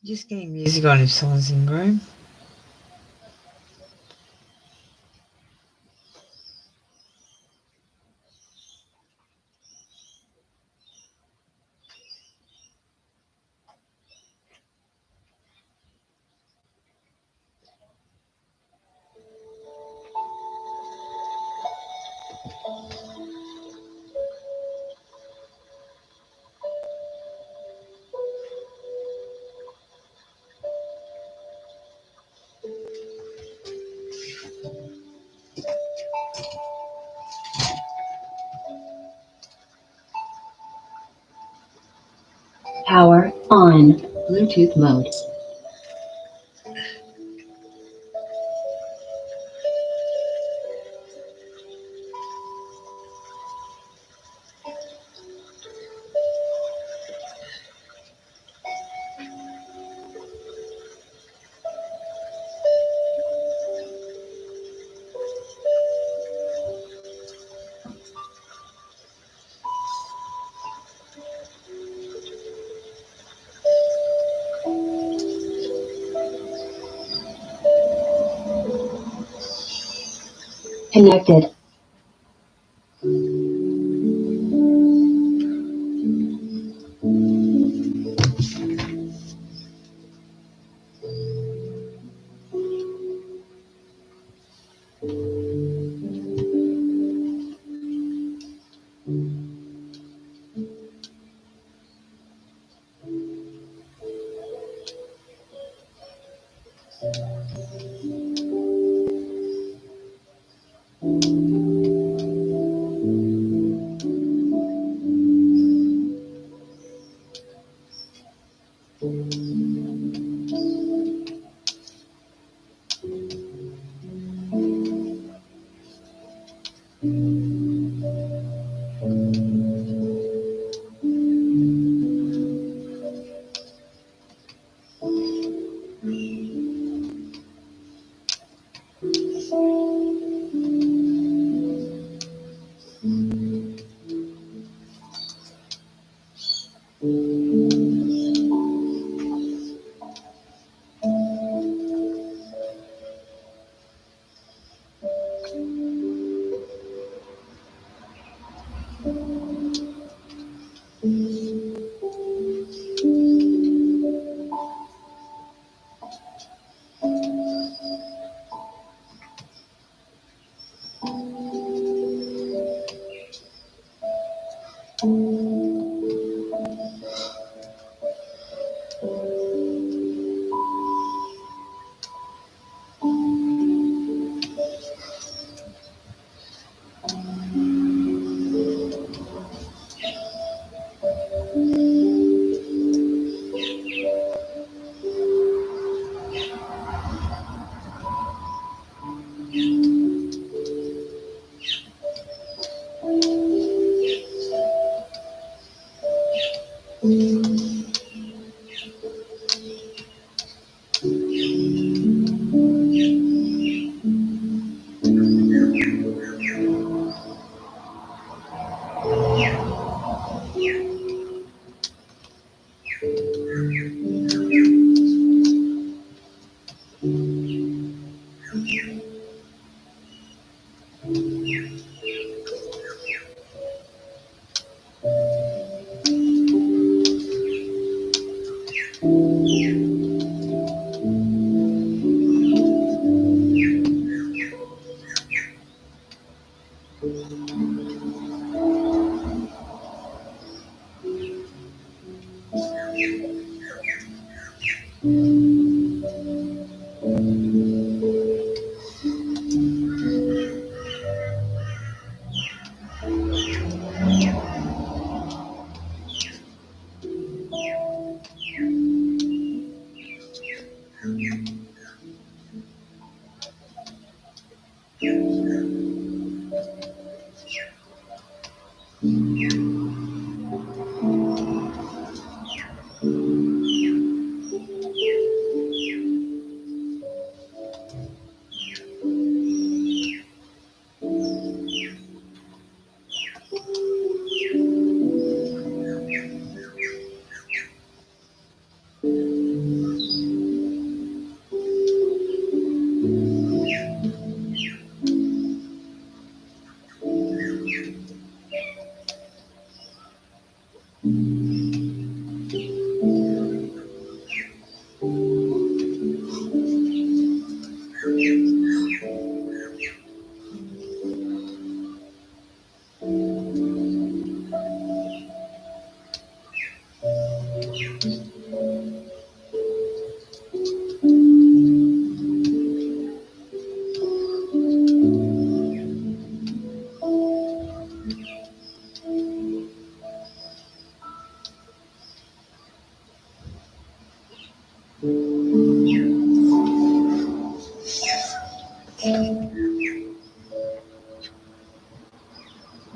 Just getting music on if someone's in the room. Power on. Bluetooth mode. Connected.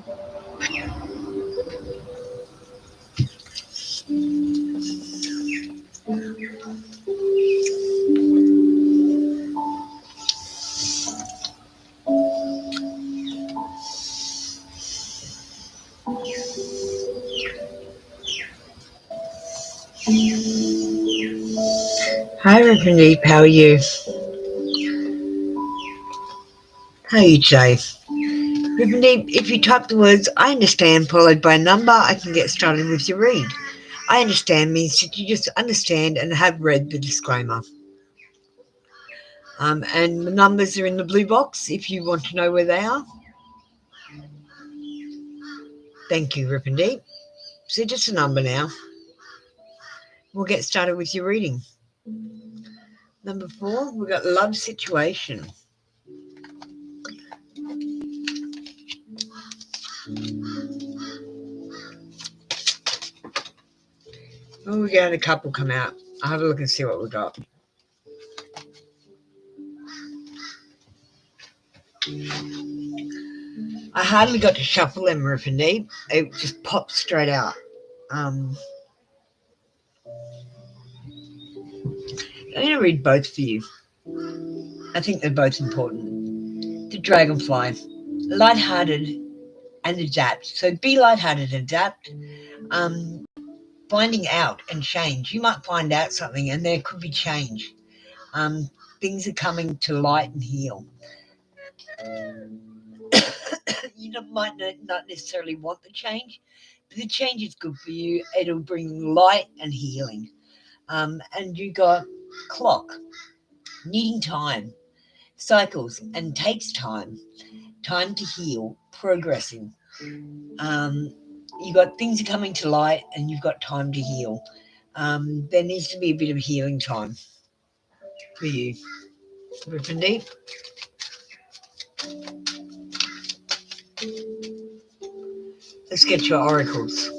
Hi, Reverend Deep. How are you? How are you today? Reverend Deep, if you type the words "I understand" followed by a number, I can get started with your read. I understand means that you just understand and have read the disclaimer. And the numbers are in the blue box if you want to know where they are. Thank you, Reverend Deep. So just a number now. We'll get started with your reading. Number 4, we've got love situation. Oh, we got a couple come out. I'll have a look and see what we got. I hardly got to shuffle them, Reverend Deep. It just popped straight out. I'm going to read both for you. I think they're both important. The dragonfly, lighthearted and adapt. So be lighthearted and adapt. Finding out and change. You might find out something and there could be change. Things are coming to light and heal. You might not necessarily want the change, but the change is good for you. It'll bring light and healing. And you got clock, needing time, cycles, and takes time to heal, progressing. You got things are coming to light and you've got time to heal. There needs to be a bit of healing time for you. Reverend Deep. Let's get your oracles.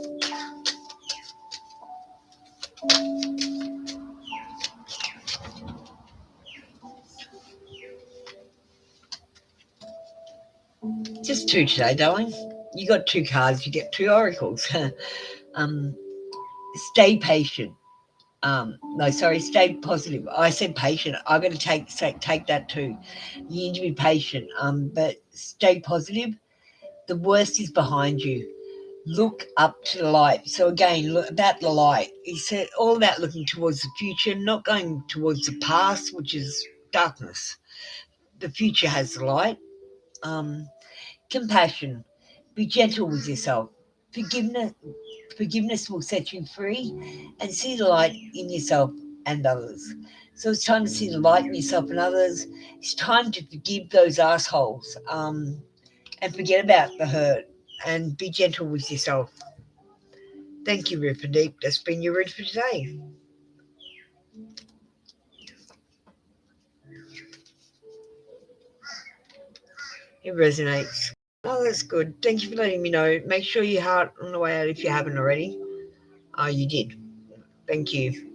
Just 2 today, darling. You got 2 cards. You get 2 oracles. Stay patient. Stay positive. I said patient. I'm going to take that too. You need to be patient, but stay positive. The worst is behind you. Look up to the light. So again, look about the light. He said all about looking towards the future, not going towards the past, which is darkness. The future has the light. Compassion. Be gentle with yourself. Forgiveness will set you free, and see the light in yourself and others. So it's time to see the light in yourself and others. It's time to forgive those assholes, and forget about the hurt, and be gentle with yourself. Thank you, Rip and Deep. That's been your read for today. It resonates. Oh, that's good. Thank you for letting me know. Make sure you heart on the way out if you haven't already. Oh, you did. Thank you.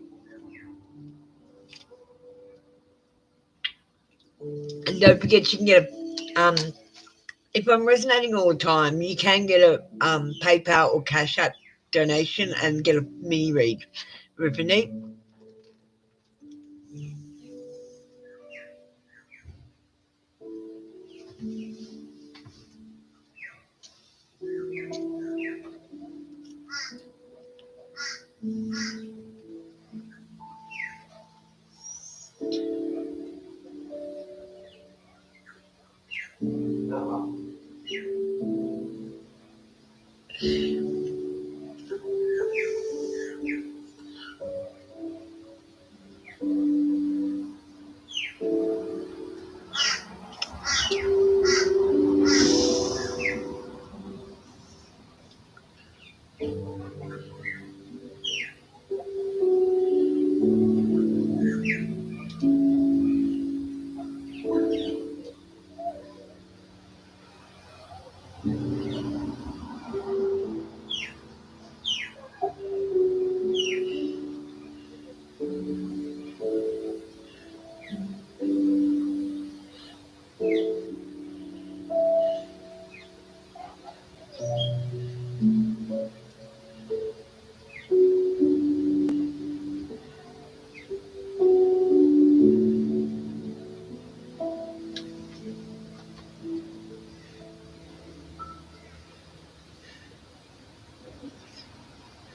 And don't forget, you can get a if I'm resonating all the time, you can get a PayPal or CASHAPP donation and get a mini read. Rip and Deep.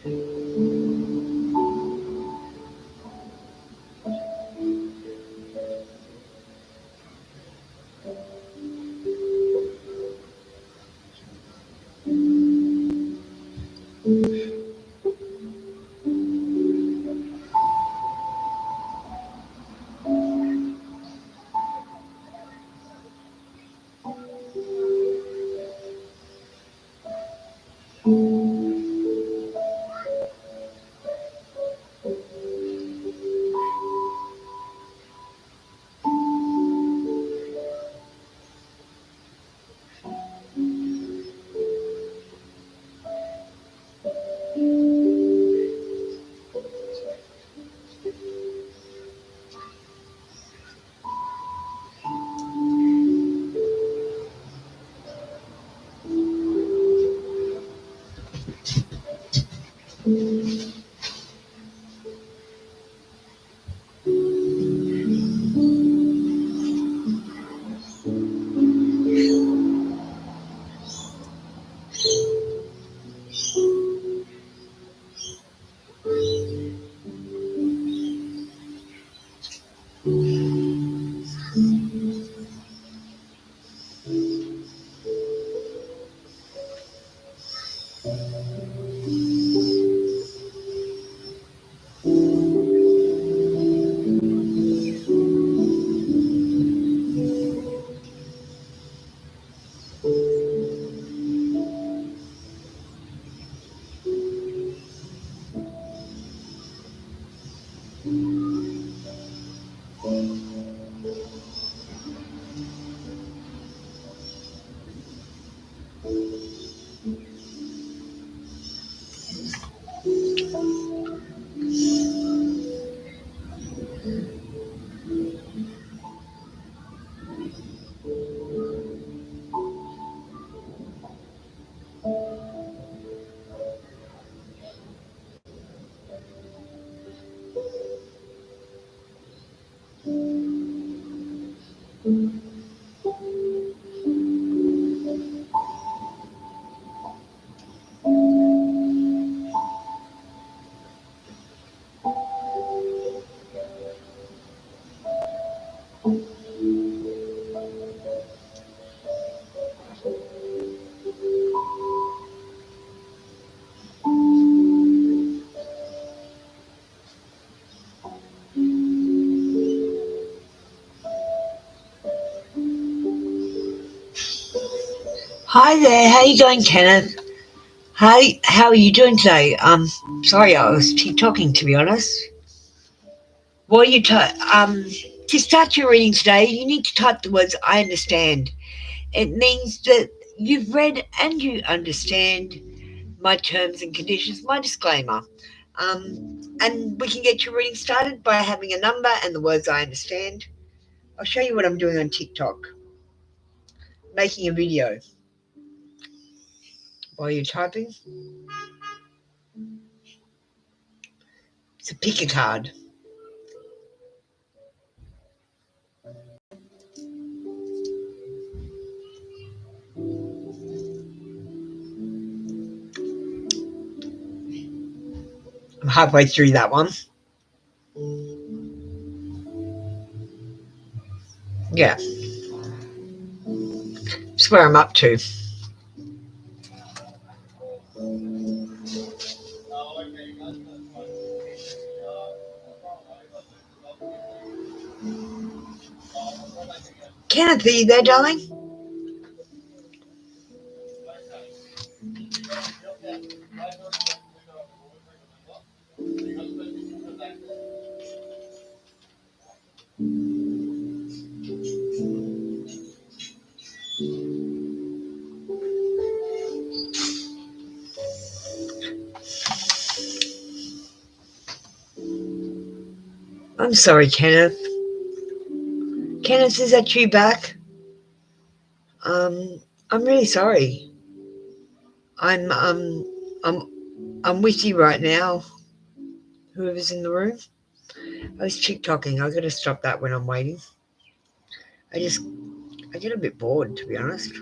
Hi there, how you going, Kenneth? How are you doing today? Sorry, I was TikToking, to be honest. While you to start your reading today, you need to type the words "I understand." It means that you've read and you understand my terms and conditions, my disclaimer. And we can get your reading started by having a number and the words "I understand." I'll show you what I'm doing on TikTok, making a video while you're typing. So pick a card. I'm halfway through that one. Yeah, that's where I'm up to. Kenneth, are you there, darling? I'm sorry, Kenneth. Kenneth, is that you back? I'm really sorry. I'm um I'm I'm with you right now. Whoever's in the room. I was TikToking. I gotta stop that when I'm waiting. I get a bit bored, to be honest.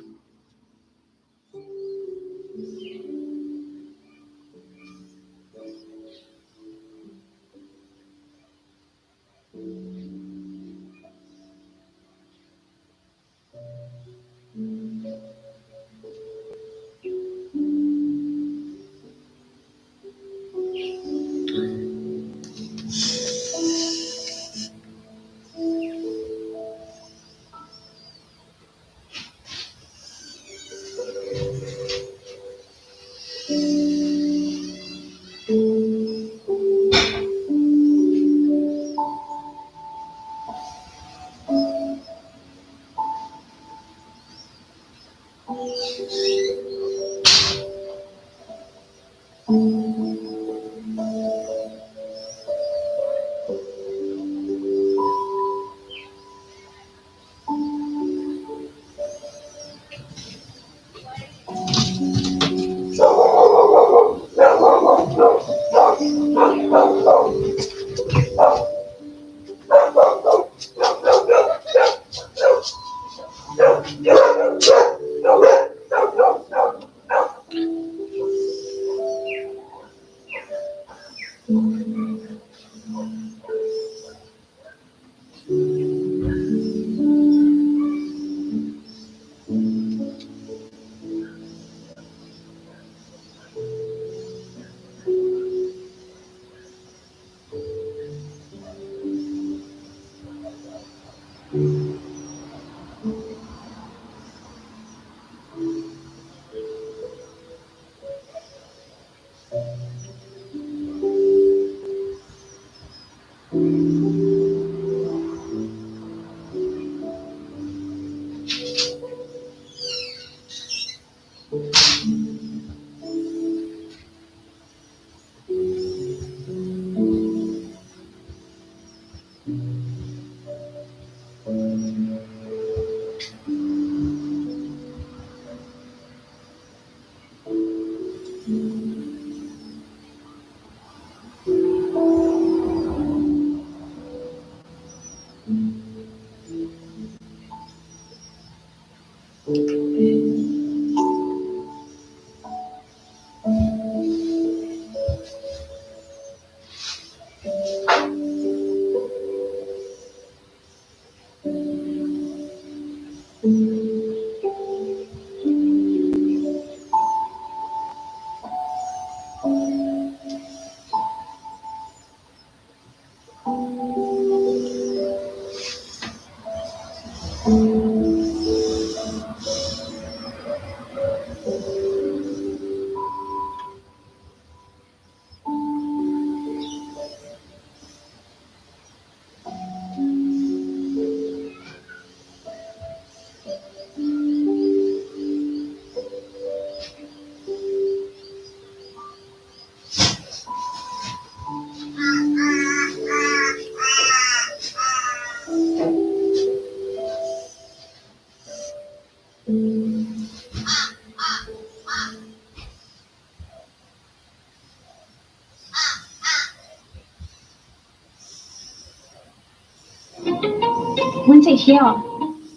温靜啲啊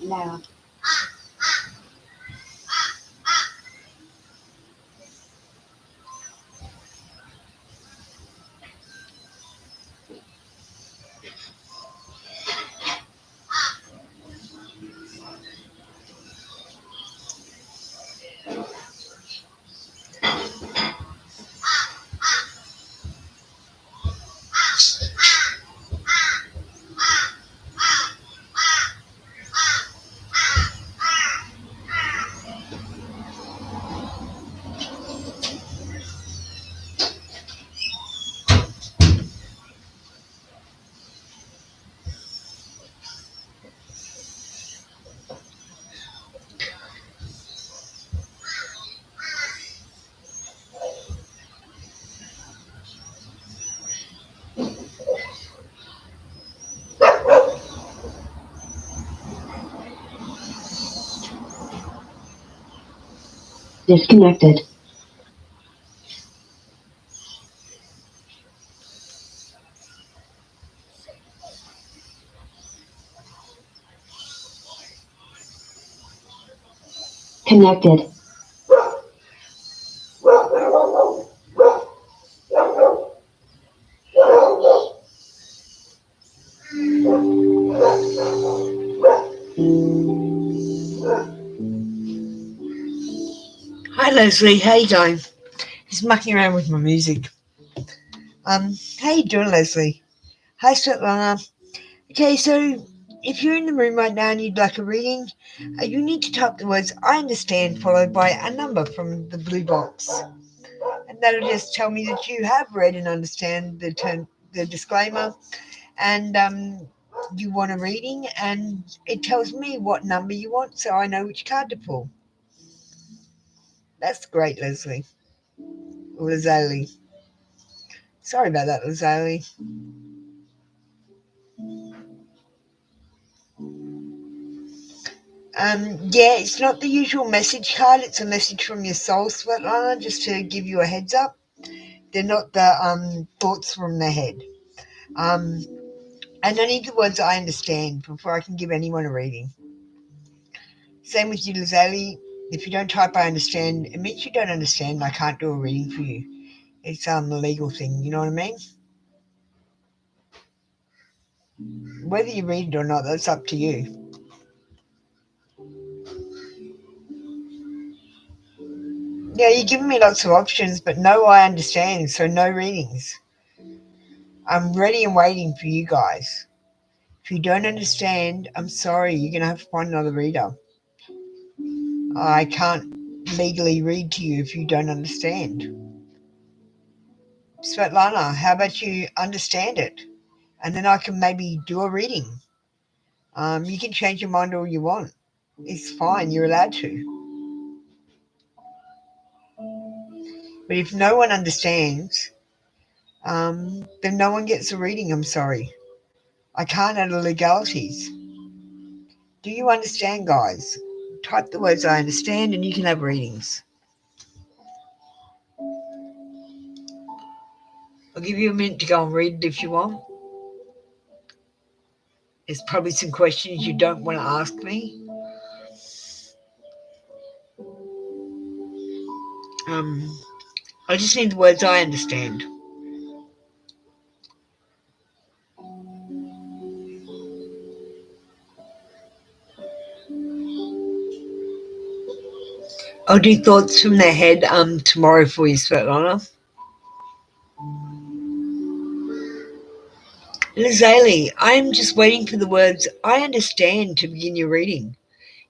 ！Loud. Disconnected. Connected. Hi Leslie, how you going? Just mucking around with my music. How you doing, Leslie? Hi Svetlana. Okay, so if you're in the room right now and you'd like a reading, you need to type the words "I understand" followed by a number from the blue box, and that'll just tell me that you have read and understand the disclaimer, and you want a reading, and it tells me what number you want, so I know which card to pull. That's great, Leslie. Lazali. Sorry about that, Lazali. Yeah, it's not the usual message card. It's a message from your soul, Svetlana, just to give you a heads up. They're not the thoughts from the head. And I need the words "I understand" before I can give anyone a reading. Same with you, Lazali. If you don't type "I understand," it means you don't understand. I can't do a reading for you. It's a legal thing. You know what I mean? Whether you read it or not, that's up to you. Yeah, you're giving me lots of options, but no "I understand," so no readings. I'm ready and waiting for you guys. If you don't understand, I'm sorry, you're going to have to find another reader. I can't legally read to you if you don't understand. Svetlana, how about you understand it? And then I can maybe do a reading. You can change your mind all you want. It's fine, you're allowed to. But if no one understands, then no one gets a reading, I'm sorry. I can't add the legalities. Do you understand, guys? Type the words "I understand" and you can have readings. I'll give you a minute to go and read it if you want. There's probably some questions you don't want to ask me. I just need the words "I understand." I'll do thoughts from the head tomorrow for you, Svetlana. Lazali, I'm just waiting for the words "I understand" to begin your reading.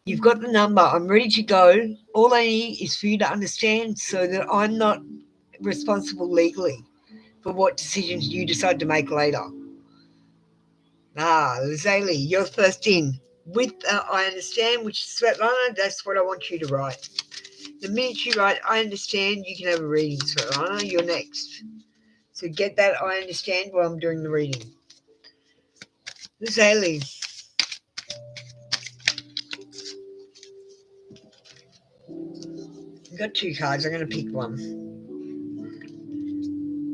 You've got the number. I'm ready to go. All I need is for you to understand so that I'm not responsible legally for what decisions you decide to make later. Lazali, you're first in. With "I understand," which is Svetlana, that's what I want you to write. The minute you write "I understand," you can have a reading, Svetlana. You're next. So get that "I understand" while I'm doing the reading. Lazali. I've got two cards. I'm going to pick one.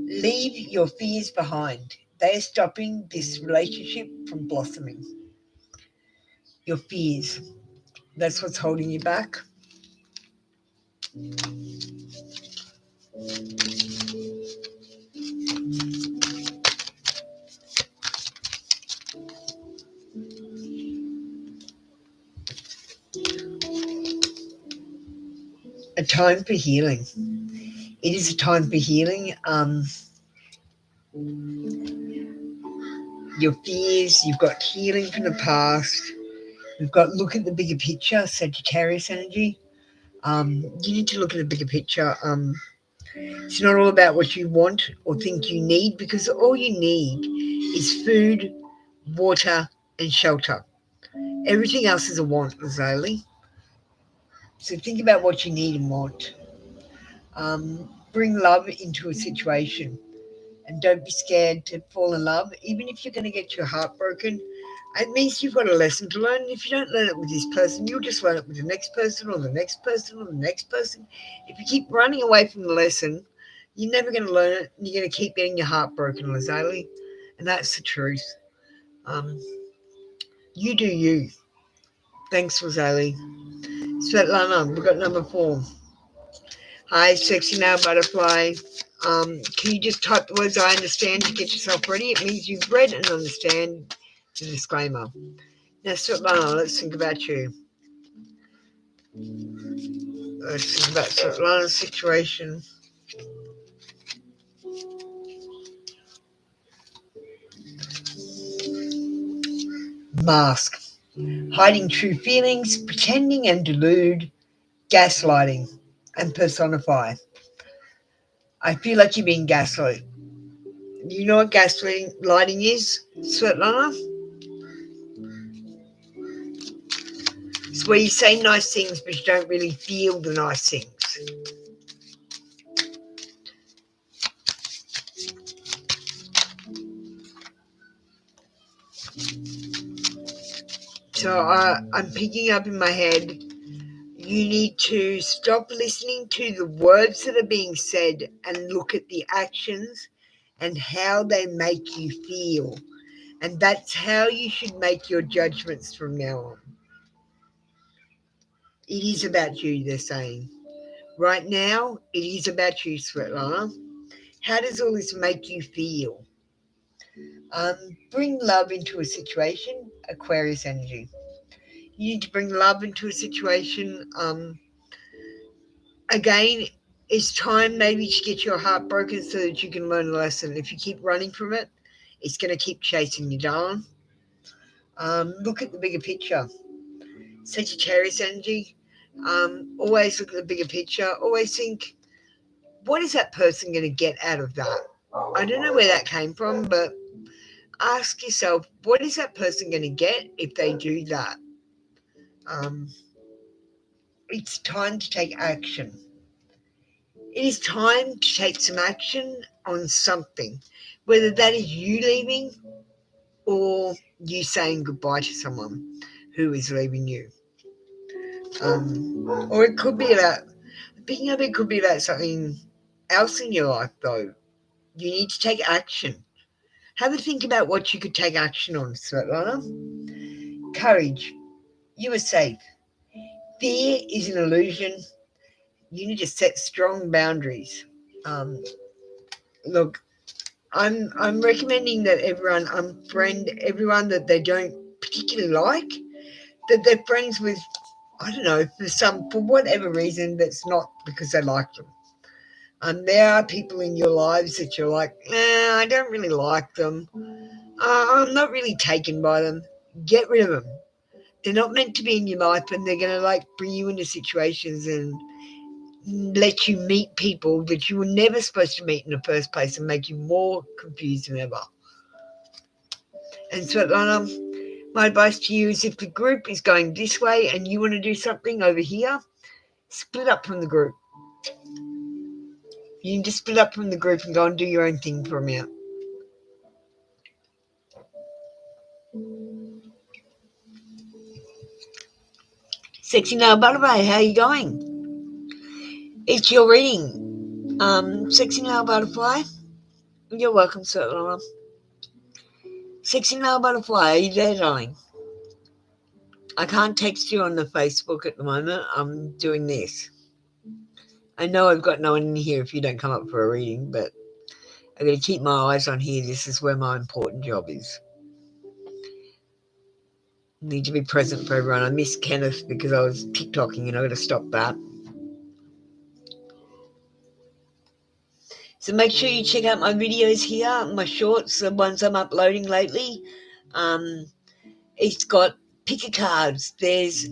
Leave your fears behind. They are stopping this relationship from blossoming. your fears. That's what's holding you back. A time for healing. It is a time for healing. Your fears, you've got healing from the past. We've got look at the bigger picture, Sagittarius energy. You need to look at the bigger picture. It's not all about what you want or think you need, because all you need is food, water, and shelter. Everything else is a want, Rosalie. So think about what you need and want. Bring love into a situation, and don't be scared to fall in love. Even if you're going to get your heart broken, it means you've got a lesson to learn. If you don't learn it with this person, you'll just learn it with the next person or the next person or the next person. If you keep running away from the lesson, you're never going to learn it. And you're going to keep getting your heart broken, Rosalie. And that's the truth. You do you. Thanks, Rosalie. Svetlana, we've got number 4. Hi, sexy now butterfly. Can you just type the words I understand to get yourself ready? It means you've read and understand the disclaimer. Now, Svetlana, let's think about you. Let's think about Svetlana's situation. Mask. Hiding true feelings, pretending and delude, gaslighting, and personify. I feel like you're being gaslit. You know what gaslighting is, Svetlana? It's where you say nice things but you don't really feel the nice things. So I'm picking up in my head, you need to stop listening to the words that are being said and look at the actions and how they make you feel. And that's how you should make your judgments from now on. It is about you, they're saying. Right now, it is about you, Svetlana. How does all this make you feel? Bring love into a situation, Aquarius energy. You need to bring love into a situation. Again, it's time maybe to get your heart broken so that you can learn a lesson. If you keep running from it, it's going to keep chasing you down. Look at the bigger picture. Sagittarius energy. Always look at the bigger picture. Always think, what is that person going to get out of that? I don't know where that came from, but ask yourself, what is that person going to get if they do that? It's time to take action. It is time to take some action on something, whether that is you leaving or you saying goodbye to someone who is leaving you. Or it could be about, picking up, it could be about something else in your life, though. You need to take action. Have a think about what you could take action on, Svetlana. Courage. You are safe. Fear is an illusion. You need to set strong boundaries. Look, I'm recommending that everyone unfriend everyone that they don't particularly like, that they're friends with. I don't know, for whatever reason, that's not because they like them. There are people in your lives that you're like, I don't really like them. I'm not really taken by them. Get rid of them. They're not meant to be in your life, and they're going to bring you into situations and let you meet people that you were never supposed to meet in the first place and make you more confused than ever. And Svetlana, my advice to you is if the group is going this way and you want to do something over here, split up from the group. You need to split up from the group and go and do your own thing for a minute. Sexy Nail Butterfly, how are you going? It's your reading. Sexy Nail Butterfly, you're welcome, Svetlana. Sexy Nail Butterfly, are you there, darling? I can't text you on the Facebook at the moment. I'm doing this. I know I've got no one in here if you don't come up for a reading, but I'm going to keep my eyes on here. This is where my important job is. I need to be present for everyone. I miss Kenneth because I was TikToking and I've got to stop that. So make sure you check out my videos here, my shorts, the ones I'm uploading lately. It's got pick a cards, there's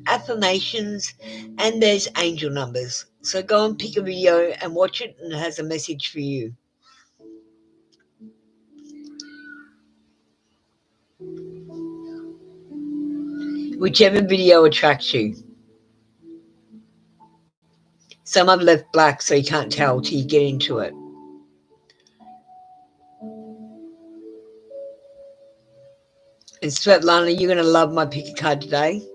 affirmations, and there's angel numbers. So go and pick a video and watch it, and it has a message for you. Whichever video attracts you. Some I've left black so you can't tell till you get into it. And Svetlana, you're going to love my pick a card today.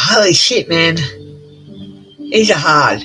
Holy shit, man. These are hard.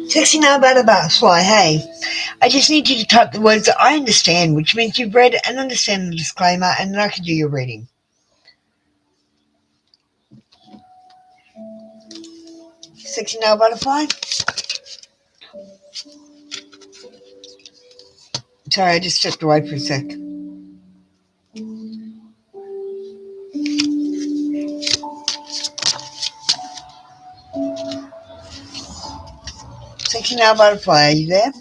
Sexy now about a butterfly, hey. I just need you to type the words that I understand, which means you've read and understand the disclaimer, and then I can do your reading. Sexy now butterfly. Sorry, I just stepped away for a sec. Sexy now butterfly, are you there?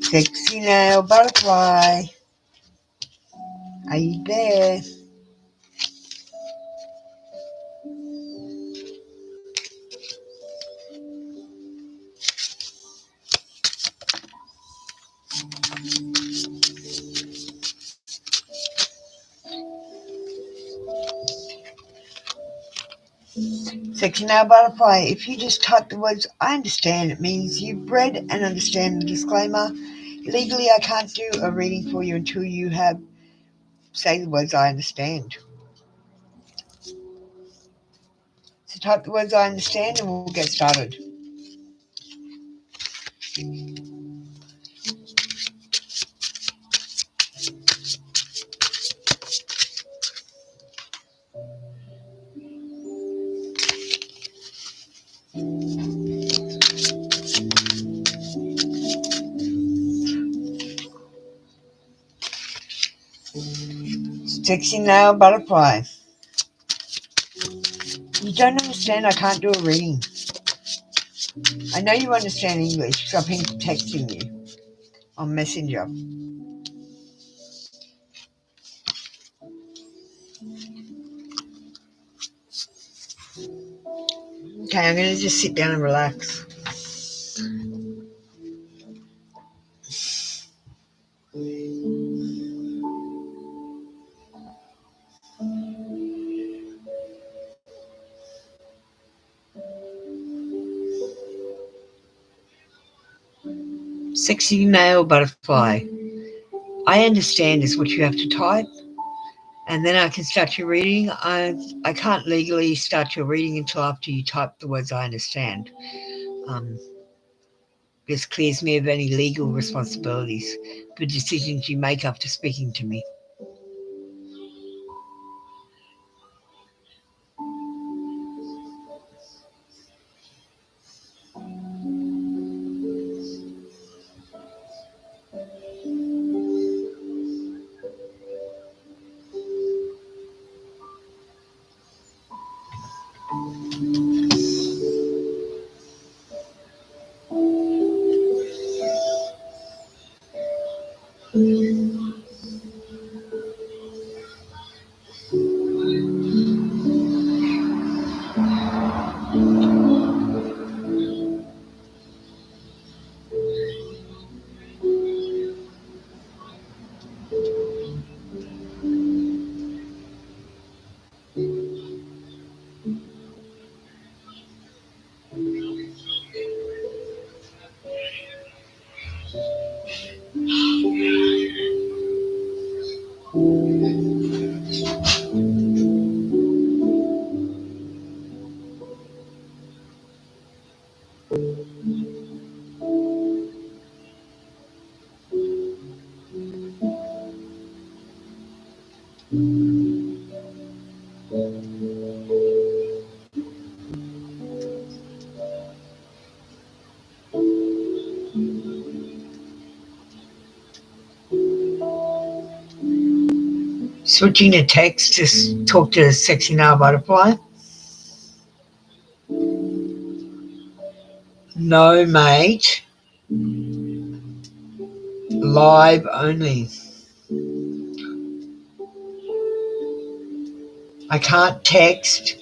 Sexy now butterfly, are you there? Sexy Now Butterfly, if you just type the words I understand, it means you've read and understand the disclaimer. Legally, I can't do a reading for you until you have say the words I understand. So type the words I understand and we'll get started. Sexy Now Butterfly. You don't understand, I can't do a reading. I know you understand English because I've been texting you on Messenger. Okay, I'm going to just sit down and relax. Sexy Male Butterfly. I understand is what you have to type, and then I can start your reading. I can't legally start your reading until after you type the words I understand. This clears me of any legal responsibilities for decisions you make after speaking to me. Switching to text, just talk to Sexy Now Butterfly. No, mate. Live only. I can't text.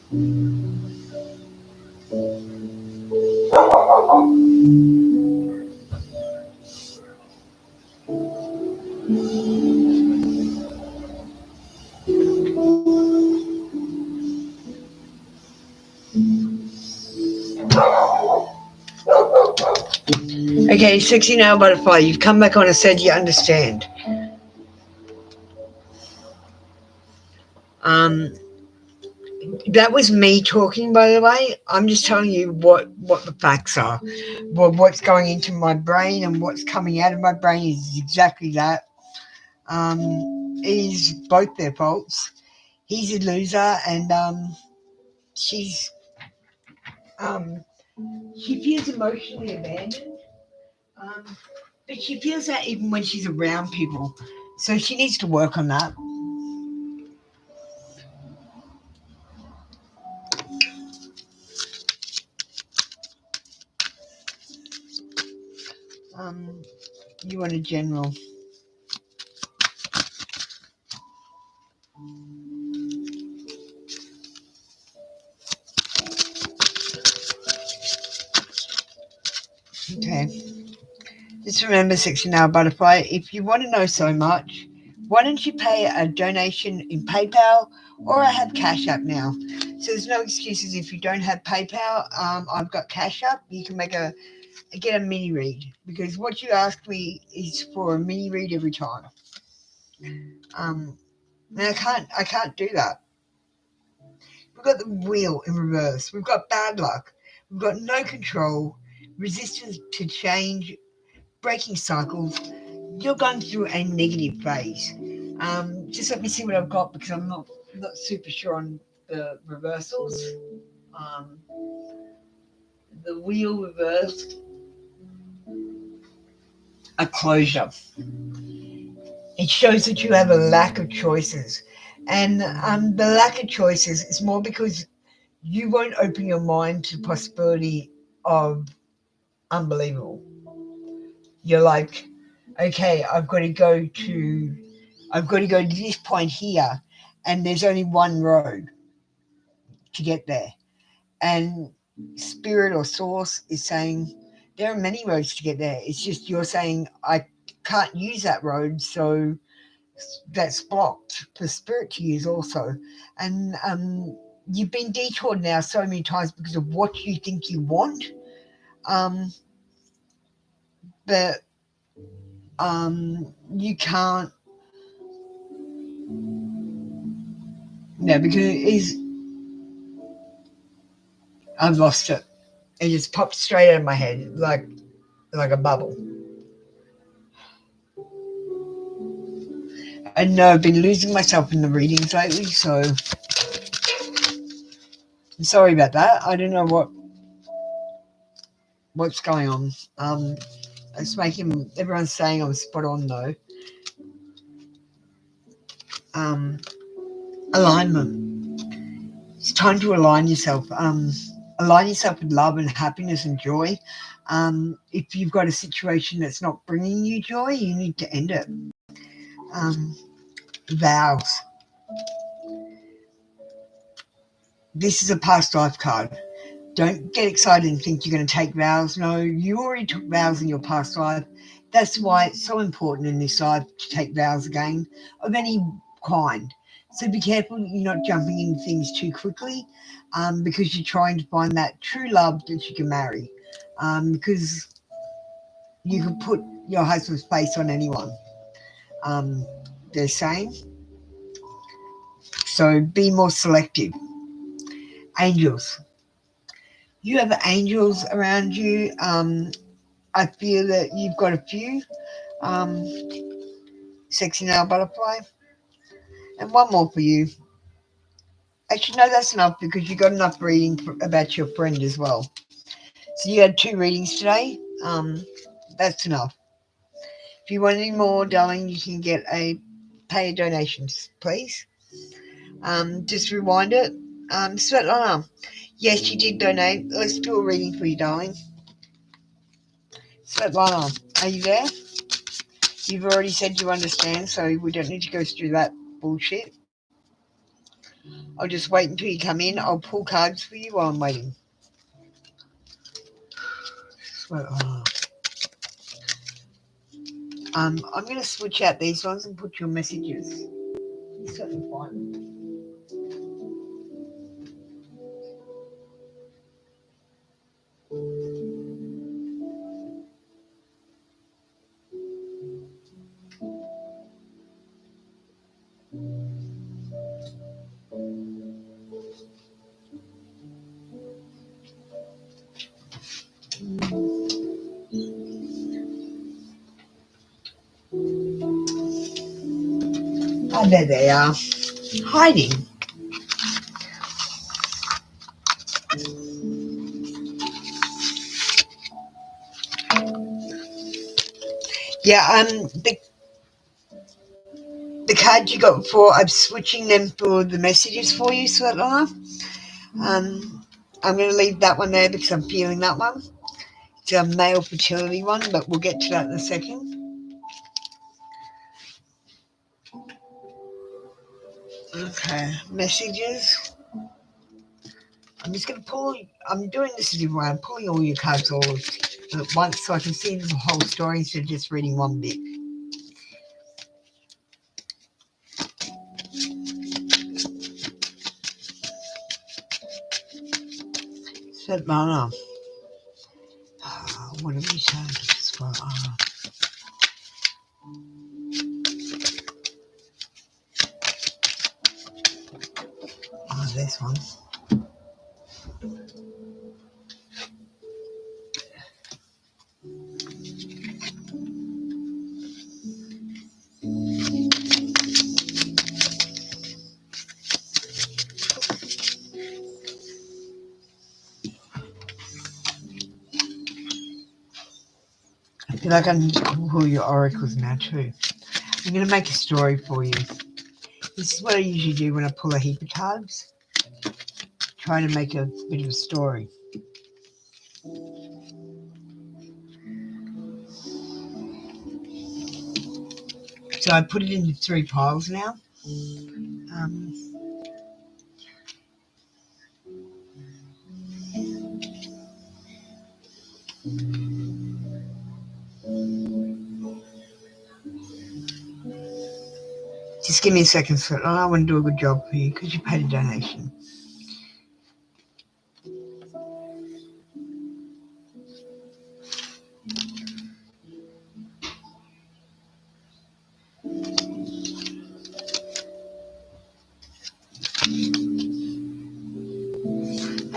Okay, 16-hour butterfly, you've come back on and said you understand. That was me talking, by the way. I'm just telling you what the facts are. What's going into my brain and what's coming out of my brain is exactly that. It is both their faults. He's a loser, and she's she feels emotionally abandoned. But she feels that even when she's around people, so she needs to work on that. You want a general. Okay. Just remember, 16-hour butterfly, if you want to know so much, why don't you pay a donation in PayPal, or I have Cash App now. So there's no excuses if you don't have PayPal. I've got Cash App. You can get a mini read, because what you asked me is for a mini read every time. And I can't do that. We've got the wheel in reverse. We've got bad luck. We've got no control, resistance to change, breaking cycles. You're going through a negative phase. Just let me see what I've got, because I'm not super sure on the reversals. Um, the wheel reversed, a closure. It shows that you have a lack of choices. And the lack of choices is more because you won't open your mind to the possibility of unbelievable. You're like, okay, I've got to go to this point here, and there's only one road to get there. And spirit or source is saying there are many roads to get there. It's just you're saying I can't use that road, so that's blocked for spirit to use also. And you've been detoured now so many times because of what you think you want. But you can't. No, because it is. I've lost it. It just popped straight out of my head like a bubble. I know I've been losing myself in the readings lately, so I'm sorry about that. I don't know what's going on. It's making everyone's saying I'm spot on though. Alignment. It's time to align yourself. Align yourself with love and happiness and joy. If you've got a situation that's not bringing you joy, you need to end it. Vows. This is a past life card. Don't get excited and think you're going to take vows. No, you already took vows in your past life. That's why it's so important in this life to take vows again of any kind. So be careful you're not jumping into things too quickly, because you're trying to find that true love that you can marry, because you can put your husband's face on anyone, they're saying. So be more selective. Angels. You have angels around you. I feel that you've got a few. 16-hour butterfly. And one more for you. Actually, no, that's enough, because you got enough reading about your friend as well. So you had 2 readings today. That's enough. If you want any more, darling, you can pay a donation, please. Just rewind it. Svetlana, yes, you did donate. Let's do a reading for you, darling. Svetlana, are you there? You've already said you understand, so we don't need to go through that bullshit. I'll just wait until you come in. I'll pull cards for you while I'm waiting. I'm going to switch out these ones and put your messages. Certainly fine. Oh, there they are. Hiding. Yeah, the cards you got before, I'm switching them for the messages for you, Svetlana. I'm going to leave that one there because I'm feeling that one. It's a male fertility one, but we'll get to that in a second. Okay, messages. I'm just going to pull, I'm doing this a different way. I'm pulling all your cards all at once so I can see the whole story instead of just reading one bit. Svetlana. What have we said? This one. I feel like I need to pull your oracles now too. I'm going to make a story for you. This is what I usually do when I pull a heap of cards. Try to make a bit of a story. So I put it into 3 piles now. Just give me a second, so I want to do a good job for you because you paid a donation.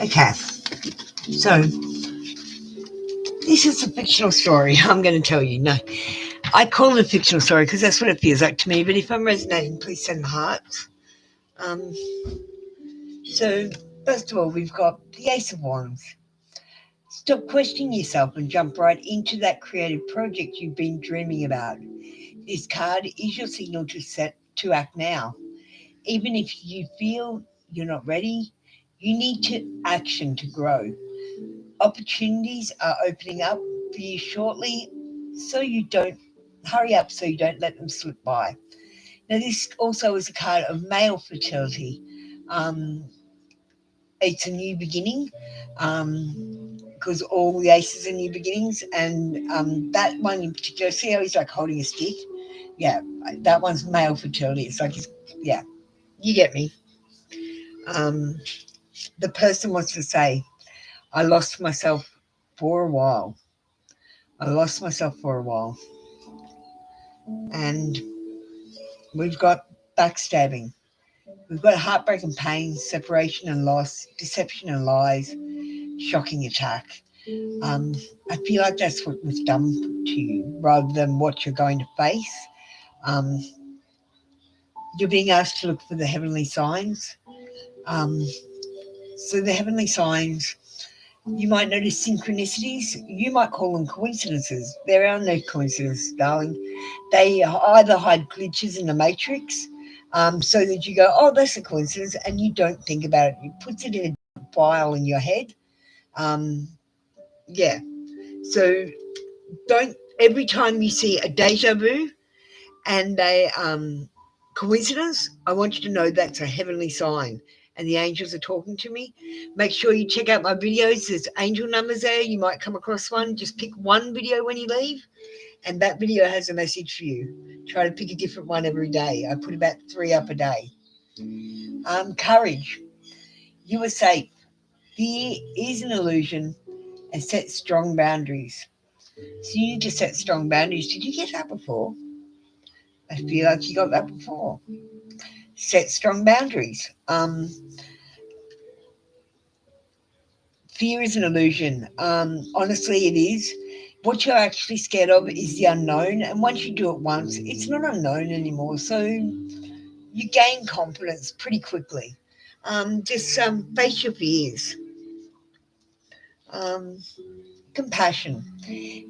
Okay, so this is a fictional story I'm going to tell you. No, I call it a fictional story because that's what it feels like to me, but if I'm resonating, please send hearts. So, first of all, we've got the Ace of Wands. Stop questioning yourself and jump right into that creative project you've been dreaming about. This card is your signal to act now. Even if you feel you're not ready, you need to action to grow. Opportunities are opening up for you shortly, so you don't hurry up so you don't let them slip by. Now, this also is a card of male fertility. It's a new beginning because all the aces are new beginnings, and that one in particular, see how he's like holding a stick? Yeah, that one's male fertility. It's like, yeah, you get me. The person wants to say, I lost myself for a while. I lost myself for a while. And we've got backstabbing. We've got heartbreak and pain, separation and loss, deception and lies, shocking attack. I feel like that's what was done to you rather than what you're going to face. You're being asked to look for the heavenly signs. So the heavenly signs, you might notice synchronicities. You might call them coincidences. There are no coincidences, darling. They either hide glitches in the matrix so that you go, oh, that's a coincidence, and you don't think about it. You put it in a file in your head. Yeah. So don't, every time you see a deja vu and a Coincidence? I want you to know that's a heavenly sign and the angels are talking to me. Make sure you check out my videos. There's angel numbers there. You might come across one. Just pick one video when you leave, and that video has a message for you. Try to pick a different one every day. I put about 3 up a day. Courage. You are safe. Fear is an illusion, and set strong boundaries. So you need to set strong boundaries. Did you get that before? I feel like you got that before. Set strong boundaries. Fear is an illusion. Honestly, it is. What you're actually scared of is the unknown, and once you do it once, it's not unknown anymore. So you gain confidence pretty quickly. Just face your fears. Compassion.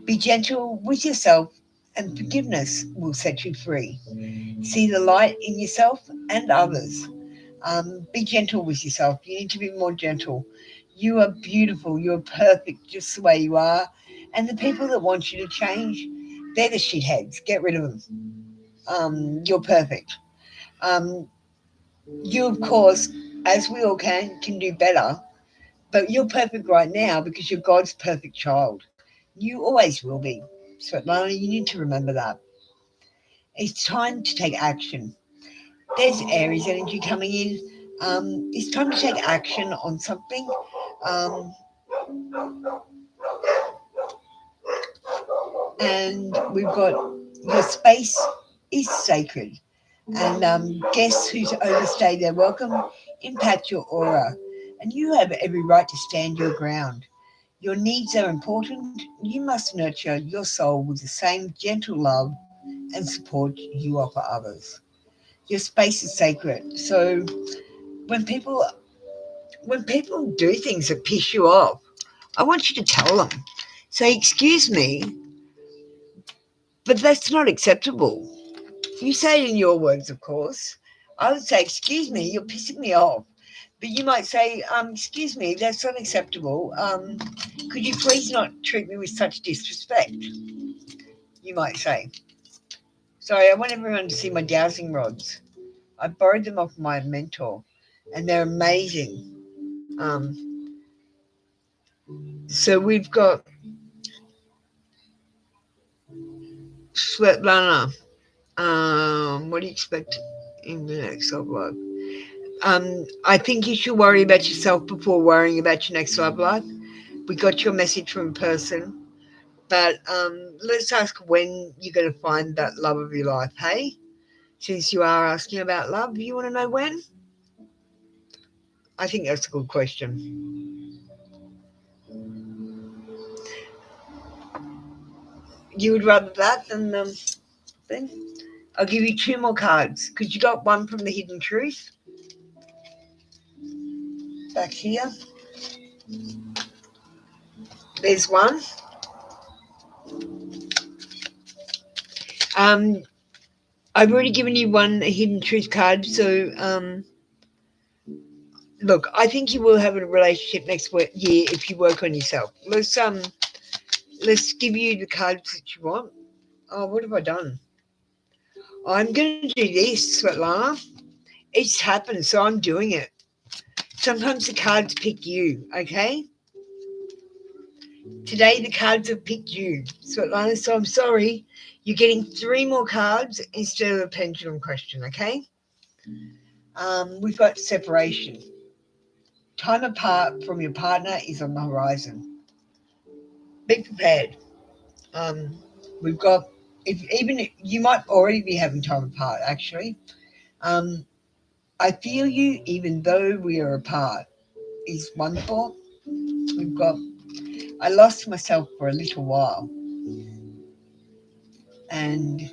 Be gentle with yourself, and forgiveness will set you free. See the light in yourself and others. Be gentle with yourself. You need to be more gentle. You are beautiful. You're perfect just the way you are. And the people that want you to change, they're the shitheads. Get rid of them. You're perfect. You, of course, as we all can do better. But you're perfect right now because you're God's perfect child. You always will be. Svetlana, you need to remember that. It's time to take action. There's Aries energy coming in. It's time to take action on something. Um, and we've got your space is sacred. And guests who overstay their welcome impact your aura. And you have every right to stand your ground. Your needs are important. You must nurture your soul with the same gentle love and support you offer others. Your space is sacred. So when people do things that piss you off, I want you to tell them. Say, excuse me, but that's not acceptable. You say it in your words, of course. I would say, excuse me, you're pissing me off. But you might say, excuse me, that's not acceptable. Could you please not treat me with such disrespect? You might say. Sorry, I want everyone to see my dowsing rods. I borrowed them off my mentor, and they're amazing. So we've got Svetlana. What do you expect in the next love life? I think you should worry about yourself before worrying about your next love life. We got your message from a person, but let's ask when you're going to find that love of your life, hey? Since you are asking about love, you want to know when? I think that's a good question. You would rather that than thing? I'll give you 2 more cards because you got one from the Hidden Truth. Back here. There's one. I've already given you one Hidden Truth card, so look, I think you will have a relationship next year if you work on yourself. Let's give you the cards that you want. Oh, what have I done? I'm going to do this, Svetlana. It's happened, so I'm doing it. Sometimes the cards pick you, okay? Today the cards have picked you, Svetlana, so I'm sorry. You're getting 3 more cards instead of a pendulum question, okay? We've got separation. Time apart from your partner is on the horizon. Be prepared. We've got, if you might already be having time apart, actually. I feel you even though we are apart is one thought. We've got, I lost myself for a little while and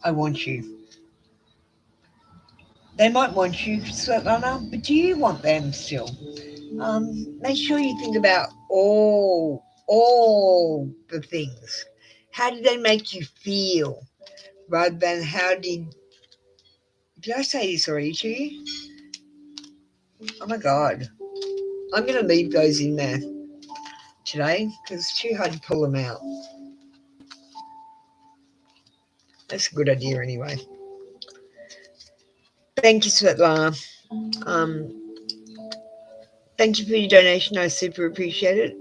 I want you. They might want you, Svetlana, but do you want them still? Make sure you think about all the things. How did they make you feel rather than how did I say this already to you? Oh my God. I'm going to leave those in there today because it's too hard to pull them out. That's a good idea anyway. Thank you, Svetlana. Thank you for your donation. I super appreciate it.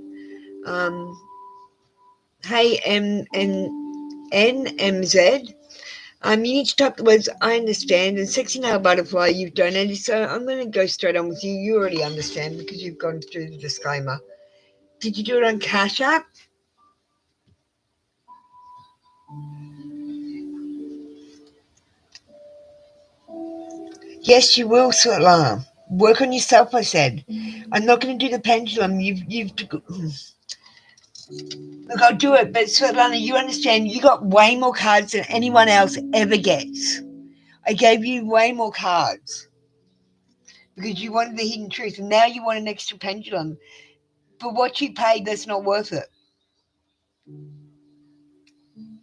Hey, NMZ. You need to type the words I understand and sexy nail butterfly you've donated. So I'm going to go straight on with you. You already understand because you've gone through the disclaimer. Did you do it on Cash App? Yes, you will, Svetlana. Work on yourself, I said. I'm not going to do the pendulum. Look, I'll do it, but Svetlana, you understand, you got way more cards than anyone else ever gets. I gave you way more cards because you wanted the hidden truth, and now you want an extra pendulum. For what you paid, that's not worth it.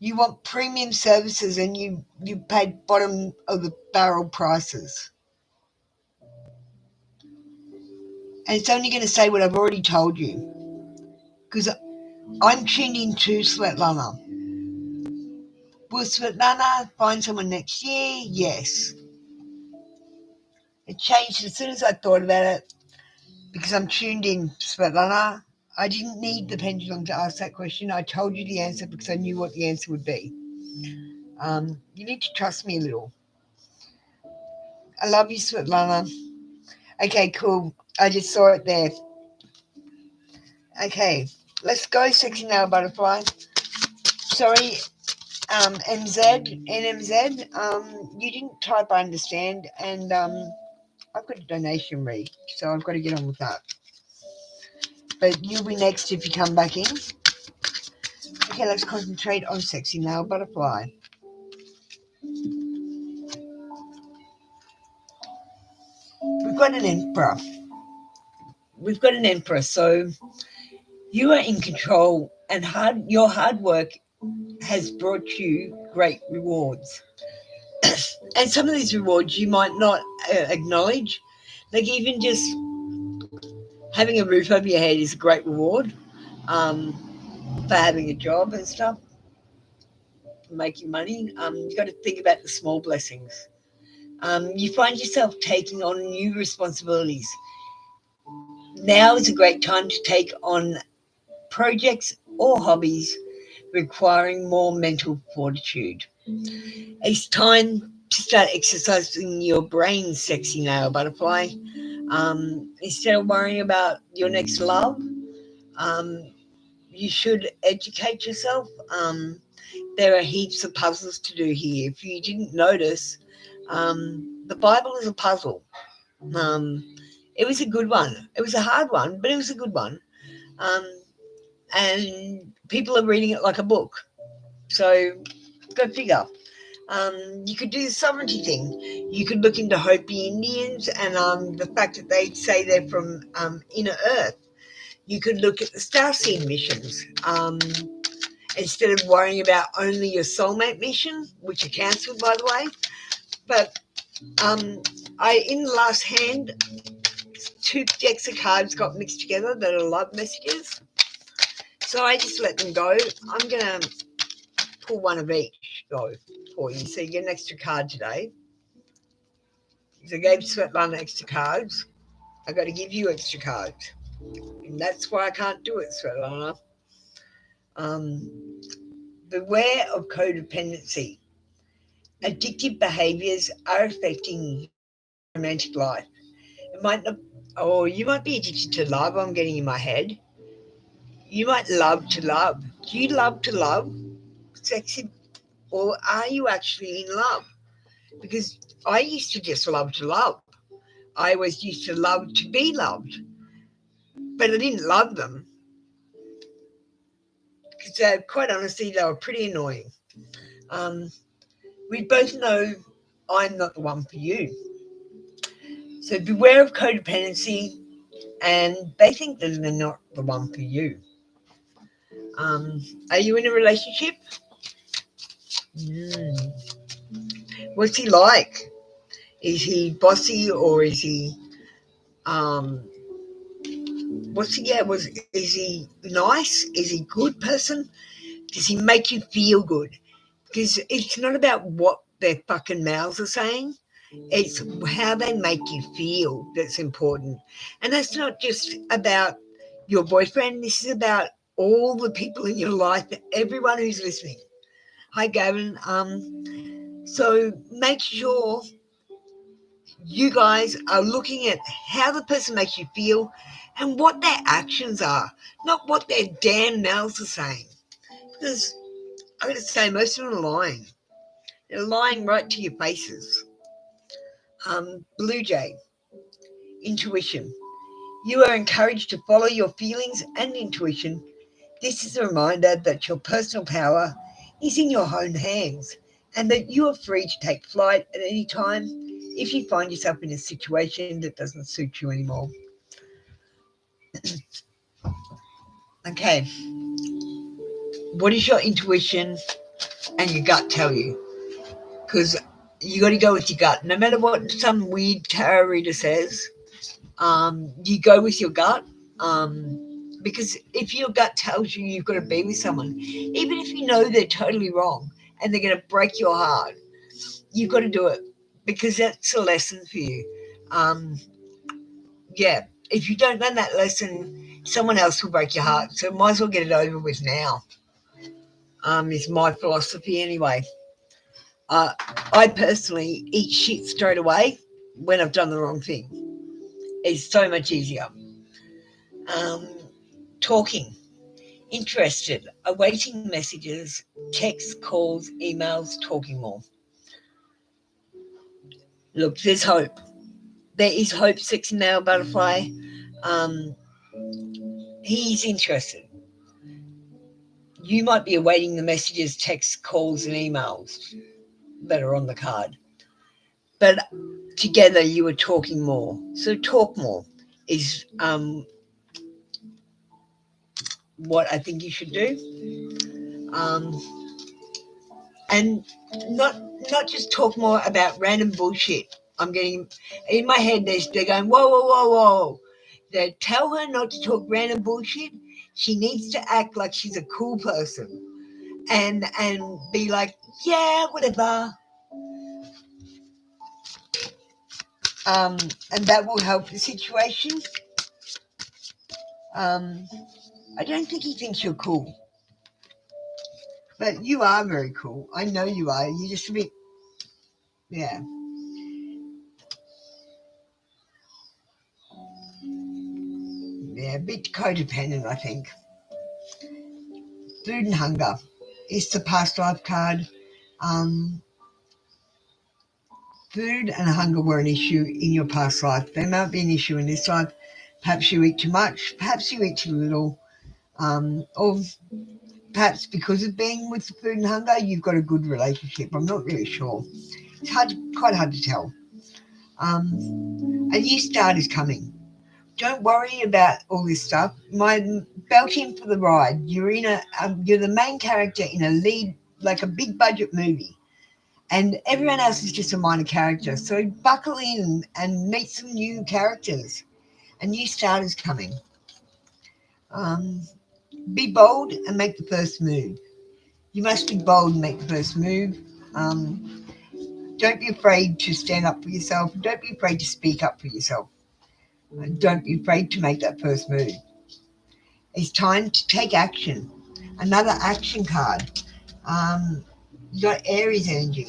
You want premium services, and you paid bottom of the barrel prices. And it's only going to say what I've already told you because I'm tuned in to Svetlana. Will Svetlana find someone next year? Yes. It changed as soon as I thought about it because I'm tuned in, Svetlana. I didn't need the pendulum to ask that question. I told you the answer because I knew what the answer would be. You need to trust me a little. I love you, Svetlana. Okay, cool. I just saw it there. Okay, let's go, sexy nail butterfly. Sorry, NMZ, you didn't type I understand, and I've got a donation read, so I've got to get on with that. But you'll be next if you come back in. Okay, let's concentrate on sexy nail butterfly. We've got an emperor. So you are in control, and your hard work has brought you great rewards. And some of these rewards you might not acknowledge. Like even just having a roof over your head is a great reward for having a job and stuff, making money. You got to think about the small blessings. You find yourself taking on new responsibilities. Now is a great time to take on projects or hobbies requiring more mental fortitude. It's time to start exercising your brain, sexy nail butterfly. Instead of worrying about your next love, you should educate yourself. There are heaps of puzzles to do here. If you didn't notice, the Bible is a puzzle. It was a good one. It was a hard one, but it was a good one. And people are reading it like a book. So go figure. You could do the sovereignty thing. You could look into Hopi Indians and the fact that they say they're from inner Earth. You could look at the starseed missions. Instead of worrying about only your soulmate mission, which are cancelled, by the way. But in the last hand, 2 decks of cards got mixed together that are love messages. So I just let them go. I'm going to pull one of each, though, for you. So you get an extra card today. Because I gave Svetlana extra cards, I got to give you extra cards. And that's why I can't do it, Svetlana. Beware of codependency. Addictive behaviors are affecting romantic life. It might not, or you might be addicted to love. I'm getting in my head. You might love to love. Do you love to love? Sexy, or are you actually in love? Because I used to just love to love. I always used to love to be loved, but I didn't love them because, quite honestly, they were pretty annoying. We both know I'm not the one for you. So beware of codependency, and they think that they're not the one for you. Are you in a relationship? What's he like? Is he bossy or is he is he nice? Is he a good person? Does he make you feel good? Because it's not about what their fucking mouths are saying. It's how they make you feel that's important. And that's not just about your boyfriend. This is about all the people in your life, everyone who's listening. Hi, Gavin. So make sure you guys are looking at how the person makes you feel and what their actions are, not what their damn mouths are saying. Because I got to say, most of them are lying. They're lying right to your faces. Blue Jay, intuition. You are encouraged to follow your feelings and intuition. This is a reminder that your personal power is in your own hands and that you are free to take flight at any time if you find yourself in a situation that doesn't suit you anymore. Okay, what does your intuition and your gut tell you? Because you got to go with your gut. No matter what some weird tarot reader says, you go with your gut. Because if your gut tells you you've got to be with someone, even if you know they're totally wrong and they're going to break your heart, you've got to do it because that's a lesson for you. Yeah, if you don't learn that lesson, someone else will break your heart. So might as well get it over with now. Is my philosophy anyway. I personally eat shit straight away when I've done the wrong thing. It's so much easier. Um, Talking. Interested, awaiting messages, texts, calls, emails, talking more. Look, there's hope. There is hope, sexy male butterfly. Um, he's interested. You might be awaiting the messages, texts, calls, and emails that are on the card. But together you are talking more. So talk more is what I think you should do. And not just talk more about random bullshit. I'm getting in my head. They're going whoa whoa whoa whoa. They tell her not to talk random bullshit. She needs to act like she's a cool person and be like yeah whatever. And that will help the situation. I don't think he thinks you're cool, but you are very cool. I know you are. You're just a bit, yeah. Yeah, a bit codependent, I think. Food and hunger. It's the past life card. Food and hunger were an issue in your past life. They might be an issue in this life. Perhaps you eat too much. Perhaps you eat too little. Or perhaps because of being with the food and hunger, you've got a good relationship. I'm not really sure. It's quite hard to tell. A new start is coming. Don't worry about all this stuff. My belt in for the ride. You're the main character in a lead, like a big budget movie, and everyone else is just a minor character. So buckle in and meet some new characters. A new start is coming. Um, be bold and make the first move. You must be bold and make the first move. Don't be afraid to stand up for yourself. Don't be afraid to speak up for yourself. Don't be afraid to make that first move. It's time to take action. Another action card. You got Aries energy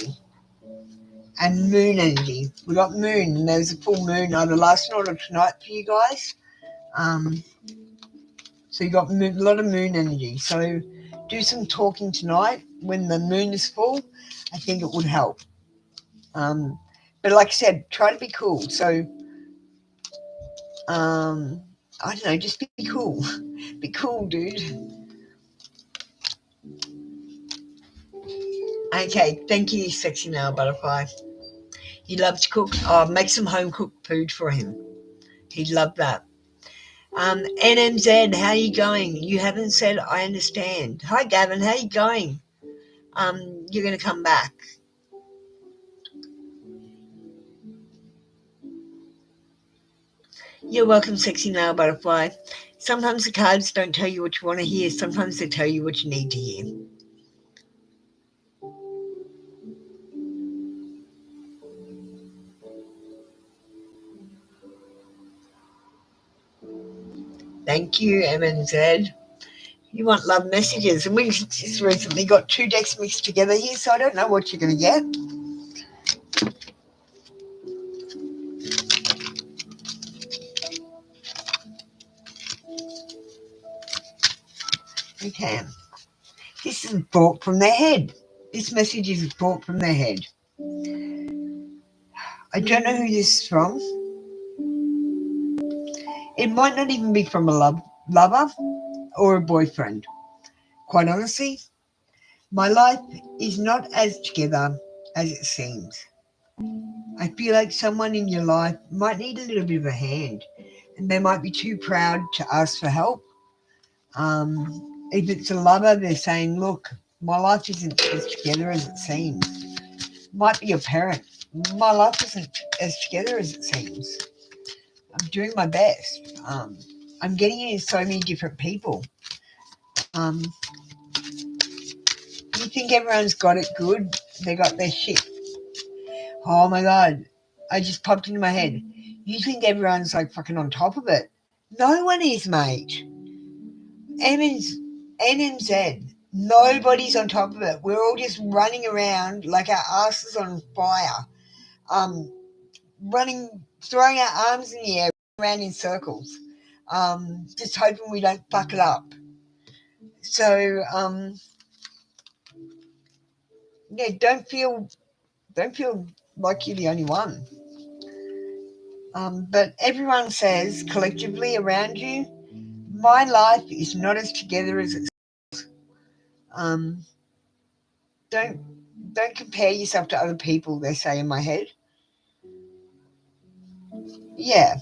and moon energy. We got moon, and there's a full moon either last night or tonight for you guys. So you got a lot of moon energy. So do some talking tonight when the moon is full. I think it would help. But like I said, try to be cool. So I don't know, just be cool. Be cool, dude. Okay, thank you, sexy nail butterfly. He loves to cook. Oh, make some home cooked food for him. He'd love that. NMZ, how you going? You haven't said I understand. Hi, Gavin, how you going? You're going to come back. You're welcome, sexy nail butterfly. Sometimes the cards don't tell you what you want to hear. Sometimes they tell you what you need to hear. Thank you, MNZ. You want love messages, and we just recently got 2 decks mixed together here, so I don't know what you're going to get. Okay. This is brought from their head. This message is brought from their head. I don't know who this is from. It might not even be from a lover or a boyfriend. Quite honestly, my life is not as together as it seems. I feel like someone in your life might need a little bit of a hand, and they might be too proud to ask for help. If it's a lover, they're saying, look, my life isn't as together as it seems. Might be your parent. My life isn't as together as it seems. I'm doing my best. I'm getting in so many different people. You think everyone's got it good? They got their shit. Oh my God. I just popped into my head. You think everyone's like fucking on top of it? No one is, mate. NNZ. Nobody's on top of it. We're all just running around like our asses on fire. Running, throwing our arms in the air, around in circles. Just hoping we don't fuck it up. So, yeah, don't feel like you're the only one. But everyone says collectively around you, my life is not as together as it's. Don't compare yourself to other people, they say in my head. Yeah,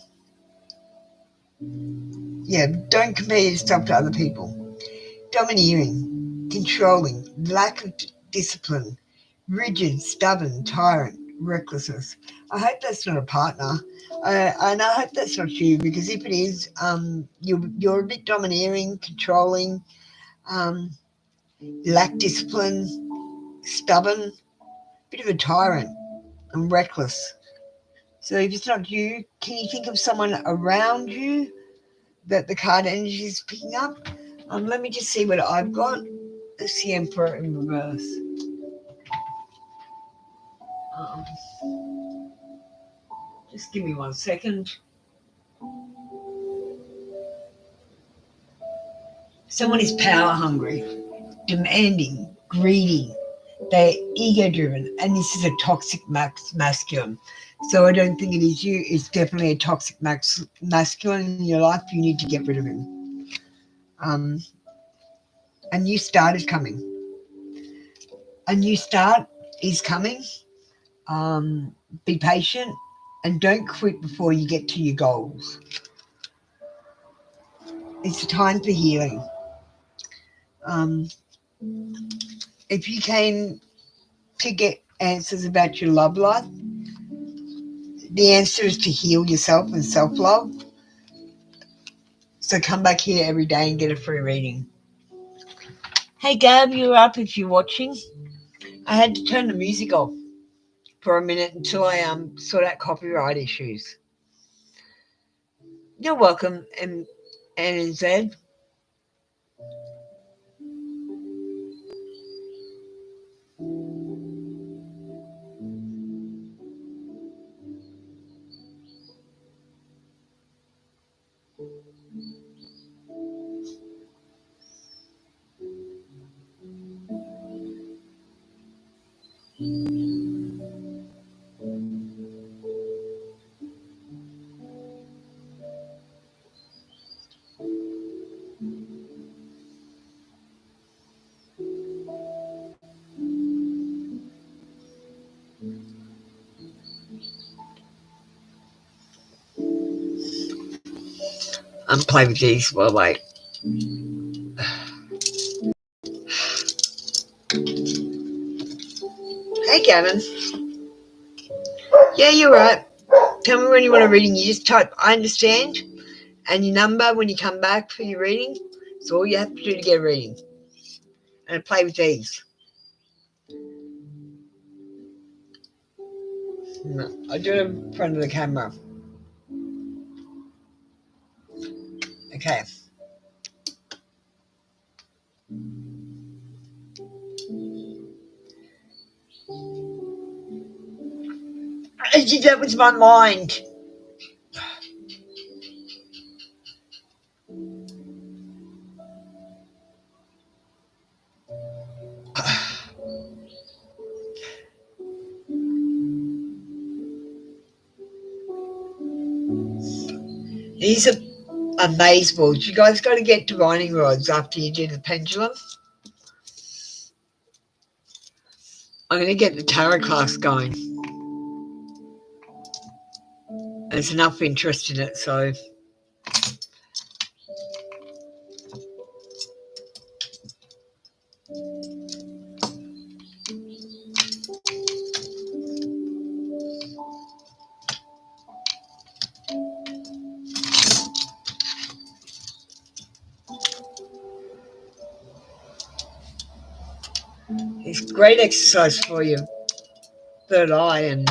don't compare yourself to other people. Domineering, controlling, lack of discipline, rigid, stubborn, tyrant, recklessness. I hope that's not a partner, and I hope that's not you, because if it is, you're a bit domineering, controlling, lack discipline, stubborn, bit of a tyrant, and reckless. So if it's not you, can you think of someone around you that the card energy is picking up? Let me just see what I've got. It's the Emperor in reverse. Just give me 1 second. Someone is power hungry, demanding, greedy. They're ego-driven, and this is a toxic masculine. So I don't think it is you. It's definitely a toxic masculine in your life. You need to get rid of him. A new start is coming. A new start is coming. Be patient and don't quit before you get to your goals. It's a time for healing. If you came to get answers about your love life, the answer is to heal yourself and self-love. So come back here every day and get a free reading. Hey Gab, you're up if you're watching. I had to turn the music off for a minute until I sort out copyright issues. You're welcome, NZ. I'm playing with these while I wait. Hey Gavin. Yeah, you're right. Tell me when you want a reading. You just type I understand and your number when you come back for your reading. It's all you have to do to get a reading. And play with these. No, I do it in front of the camera. Okay. Bridget, that was my mind. These are amaze balls. You guys got to get divining rods after you do the pendulum. I'm going to get the tarot class going. There's enough interest in it, so. It's great exercise for your third eye and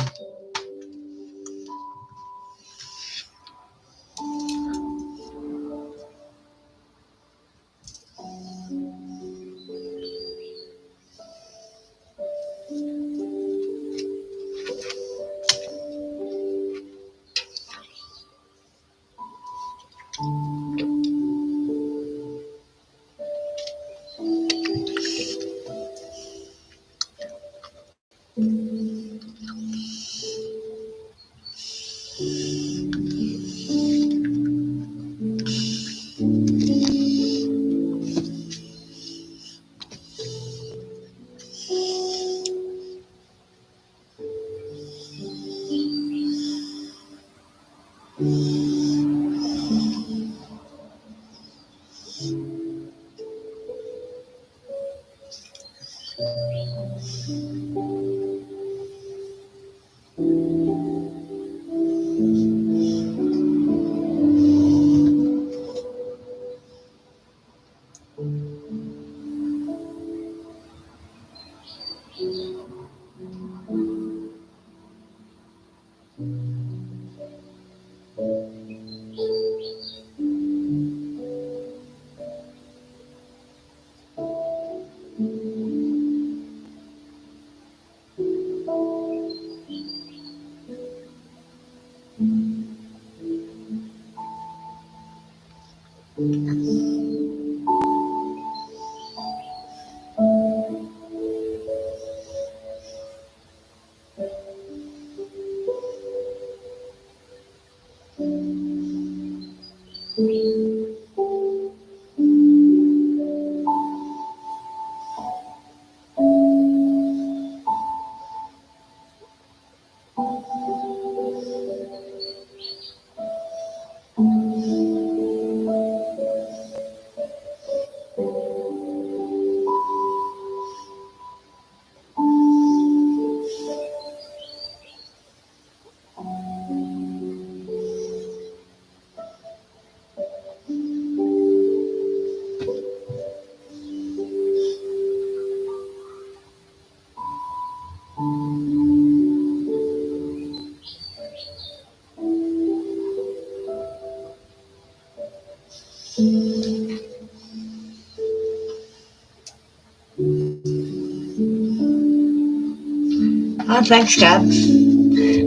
thanks, Dad.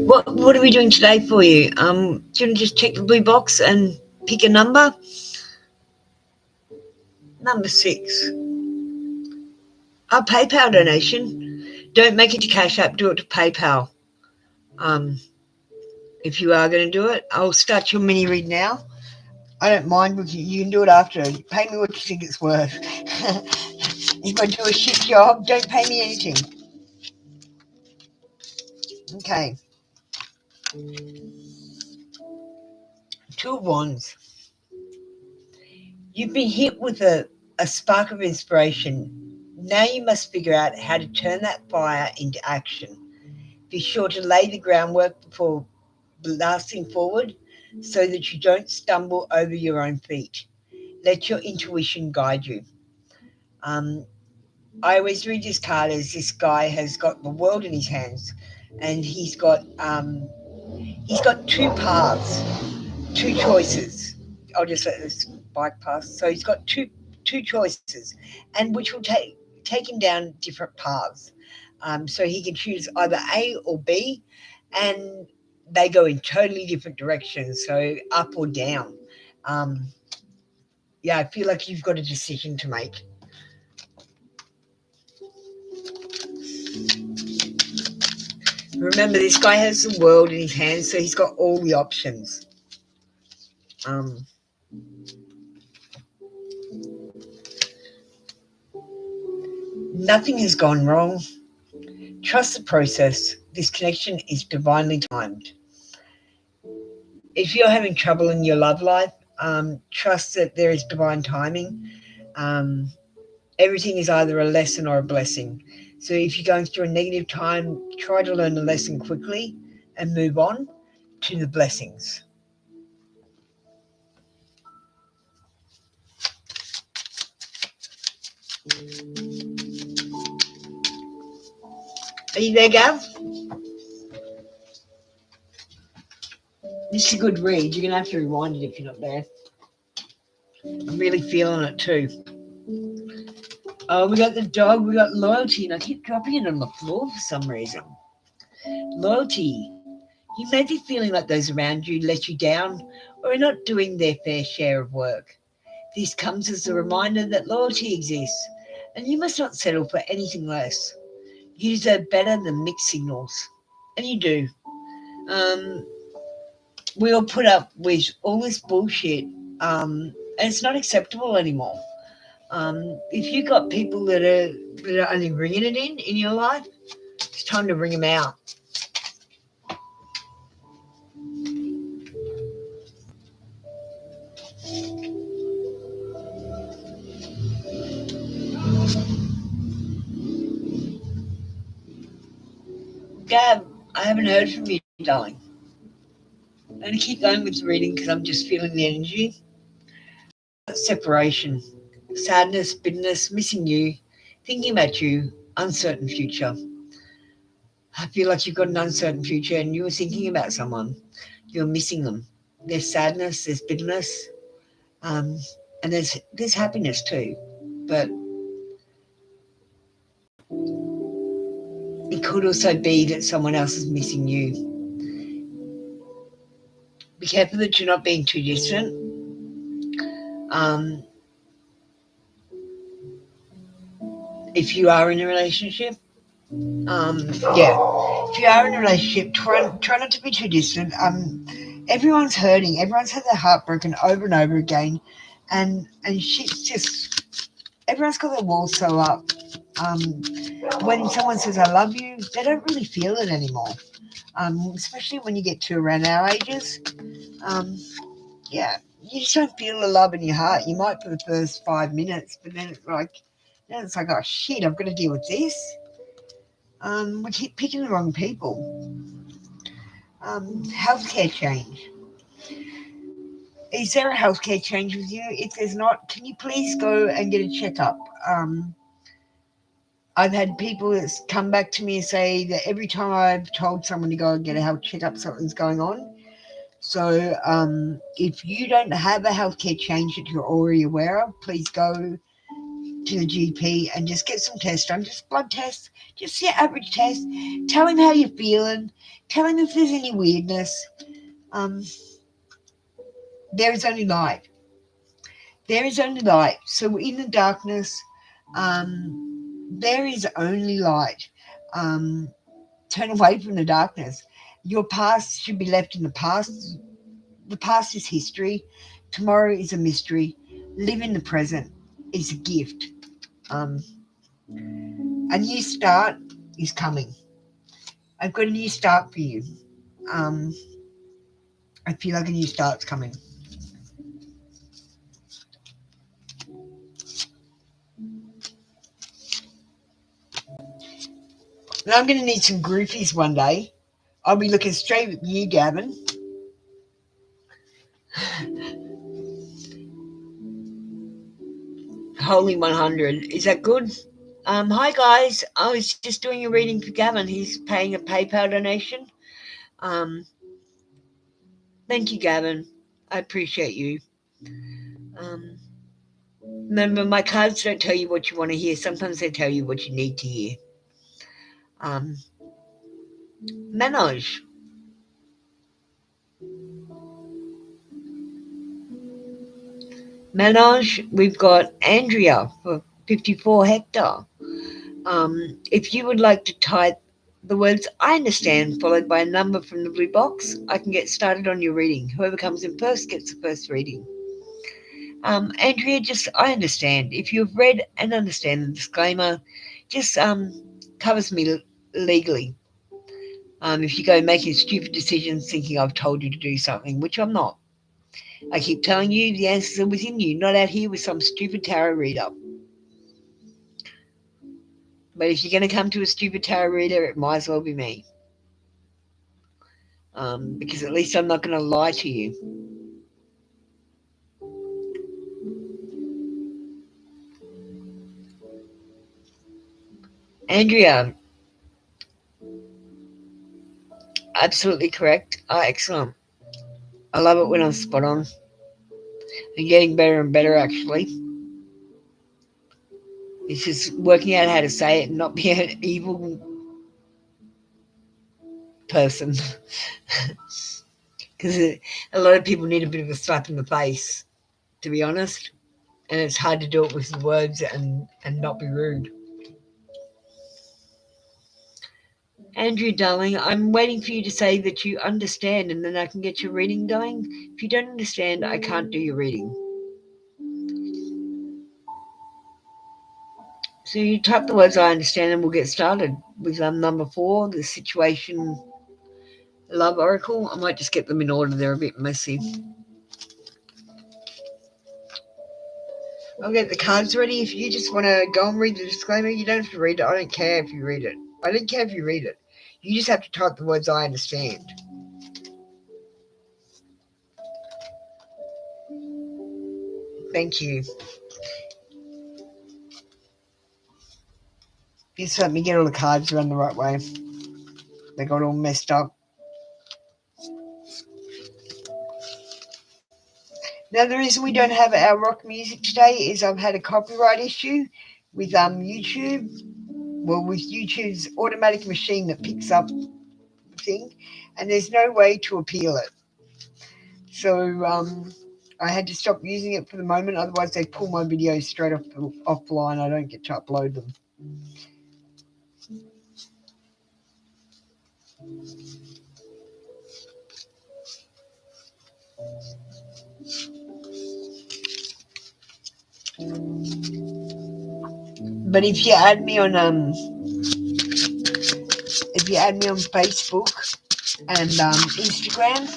What are we doing today for you? Do you want to just check the blue box and pick a number? Number 6. Our PayPal donation. Don't make it to CASHAPP, do it to PayPal. If you are going to do it, I'll start your mini read now. I don't mind. You can do it after. Pay me what you think it's worth. If I do a shit job, don't pay me anything. Okay. 2 of Wands. You've been hit with a spark of inspiration. Now you must figure out how to turn that fire into action. Be sure to lay the groundwork before blasting forward so that you don't stumble over your own feet. Let your intuition guide you. I always read this card as this guy has got the world in his hands, and he's got 2 paths, 2 choices. I'll just let this bike pass. So he's got two choices, and which will take him down different paths. So he can choose either A or B, and they go in totally different directions, so up or down. Yeah, I feel like you've got a decision to make. Remember, this guy has the world in his hands, so he's got all the options. Nothing has gone wrong. Trust the process. This connection is divinely timed. If you're having trouble in your love life, trust that there is divine timing. Everything is either a lesson or a blessing. So if you're going through a negative time, try to learn the lesson quickly and move on to the blessings. Are you there, Gav? This is a good read. You're going to have to rewind it if you're not there. I'm really feeling it too. Oh, we got the dog, we got loyalty, and I keep dropping it on the floor for some reason. Loyalty. You may be feeling like those around you let you down or are not doing their fair share of work. This comes as a reminder that loyalty exists, and you must not settle for anything less. You deserve better than mixed signals, and you do. We all put up with all this bullshit, and it's not acceptable anymore. If you got people that are only bringing it in your life, it's time to bring them out. Gab, I haven't heard from you, darling. I'm going to keep going with the reading because I'm just feeling the energy. Separation, sadness, bitterness, missing you, thinking about you, uncertain future. I feel like you've got an uncertain future and you were thinking about someone. You're missing them. There's sadness, there's bitterness, and there's happiness too. But it could also be that someone else is missing you. Be careful that you're not being too distant. If you are in a relationship, if you are in a relationship, try not to be too distant. Everyone's hurting. Everyone's had their heart broken over and over again, and shit's just everyone's got their walls so up. When someone says "I love you," they don't really feel it anymore. Especially when you get to around our ages. You just don't feel the love in your heart. You might for the first 5 minutes, but then it's like, oh shit, I've got to deal with this. We keep picking the wrong people. Healthcare change. Is there a healthcare change with you? If there's not, can you please go and get a checkup? I've had people that's come back to me and say that every time I've told someone to go and get a health checkup, something's going on. So if you don't have a healthcare change that you're already aware of, please go to the GP and just get some tests done, just blood tests, just your average test. Tell him how you're feeling. Tell him if there's any weirdness. There is only light. There is only light. So in the darkness, there is only light. Turn away from the darkness. Your past should be left in the past. The past is history. Tomorrow is a mystery. Live in the present is a gift. A new start is coming. I've got a new start for you. I feel like a new start's coming. And I'm going to need some groupies one day. I'll be looking straight at you, Gavin. Holy 100. Is that good? Hi, guys. I was just doing a reading for Gavin. He's paying a PayPal donation. Thank you, Gavin. I appreciate you. Remember, my cards don't tell you what you want to hear. Sometimes they tell you what you need to hear. Manoj. Manoj, we've got Andrea for 54 hectare. If you would like to type the words I understand followed by a number from the blue box, I can get started on your reading. Whoever comes in first gets the first reading. Andrea, just I understand. If you've read and understand the disclaimer, just covers me legally. If you go making stupid decisions thinking I've told you to do something, which I'm not. I keep telling you the answers are within you, not out here with some stupid tarot reader. But if you're going to come to a stupid tarot reader, it might as well be me. Because at least I'm not going to lie to you. Andrea, absolutely correct. Excellent. I love it when I'm spot on. I'm getting better and better, actually. It's just working out how to say it and not be an evil person. Because a lot of people need a bit of a slap in the face, to be honest. And it's hard to do it with words and not be rude. Andrew, darling, I'm waiting for you to say that you understand and then I can get your reading going. If you don't understand, I can't do your reading. So you type the words I understand and we'll get started with number 4, the situation love oracle. I might just get them in order, they're a bit messy. I'll get the cards ready. If you just want to go and read the disclaimer, you don't have to read it. I don't care if you read it. I don't care if you read it. You just have to type the words I understand. Thank you. Just let me get all the cards around the right way. They got all messed up. Now, the reason we don't have our rock music today is I've had a copyright issue with YouTube. Well, with YouTube's automatic machine that picks up the thing, and there's no way to appeal it. So I had to stop using it for the moment. Otherwise, they pull my videos straight offline. I don't get to upload them. But if you add me on Facebook and Instagram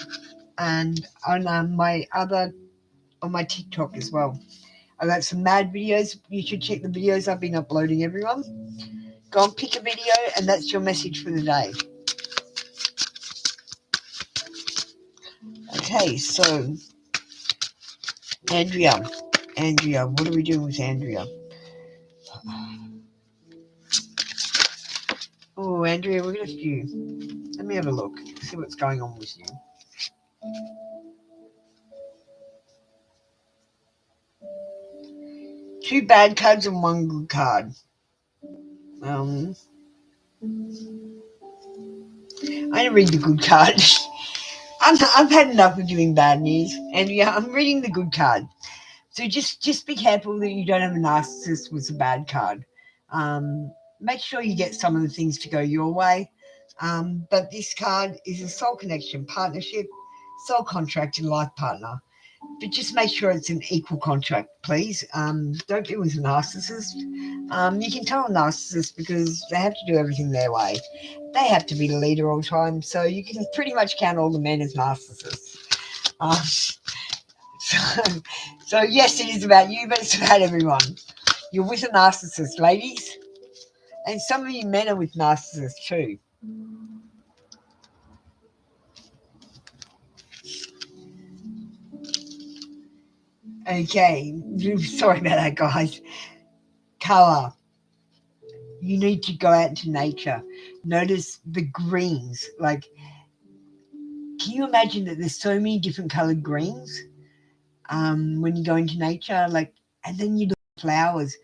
and on my TikTok as well, I've got some mad videos. You should check the videos I've been uploading, everyone. Go and pick a video, and that's your message for the day. Okay, so Andrea, what are we doing with Andrea? Oh, Andrea, we're going to do. Let me have a look, see what's going on with you. Two bad cards and one good card. I'm going to read the good card. I've had enough of giving bad news, Andrea. I'm reading the good card. So just be careful that you don't have a narcissist with a bad card. Make sure you get some of the things to go your way. But this card is a soul connection, partnership, soul contract, and life partner. But just make sure it's an equal contract, please. Don't be with a narcissist. You can tell a narcissist because they have to do everything their way. They have to be the leader all the time. So you can pretty much count all the men as narcissists. So yes, it is about you, but it's about everyone. You're with a narcissist, ladies. And some of you men are with narcissists too. Okay, sorry about that, guys. Color. You need to go out into nature. Notice the greens. Like, can you imagine that there's so many different colored greens when you go into nature? Like, and then you look at flowers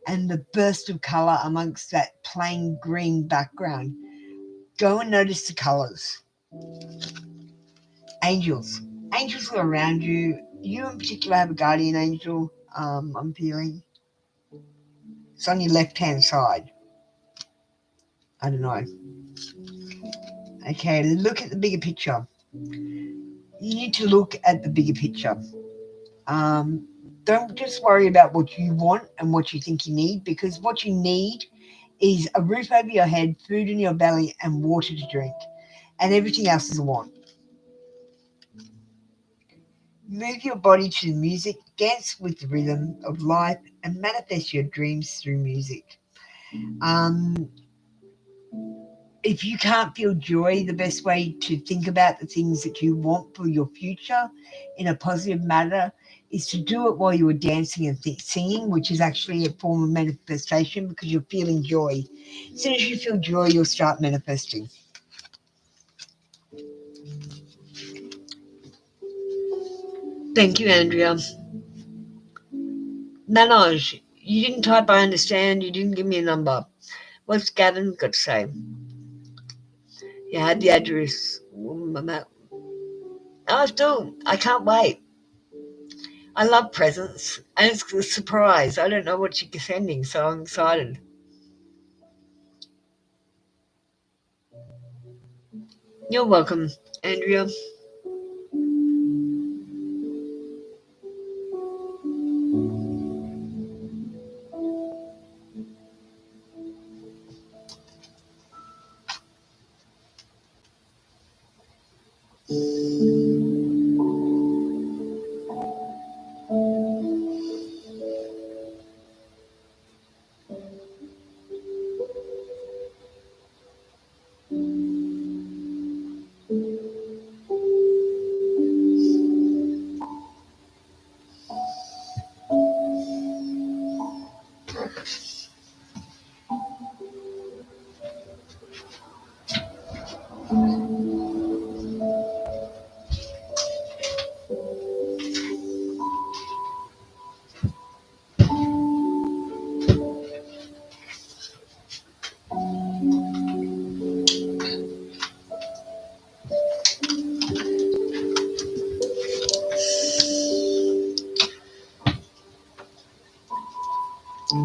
and the burst of color amongst that plain green background. Go and notice the colors. Angels. Angels are around you. You in particular have a guardian angel, I'm feeling. It's on your left-hand side. I don't know. Okay, look at the bigger picture. You need to look at the bigger picture. Don't just worry about what you want and what you think you need, because what you need is a roof over your head, food in your belly, and water to drink. And everything else is a want. Move your body to the music, dance with the rhythm of life, and manifest your dreams through music. If you can't feel joy, the best way to think about the things that you want for your future in a positive manner is to do it while you are dancing and singing, which is actually a form of manifestation because you're feeling joy. As soon as you feel joy, you'll start manifesting. Thank you, Andrea. Manoj, you didn't type I understand, you didn't give me a number. What's Gavin got to say? You had the address. I can't wait. I love presents, and it's a surprise. I don't know what you're sending, so I'm excited. You're welcome, Andrea.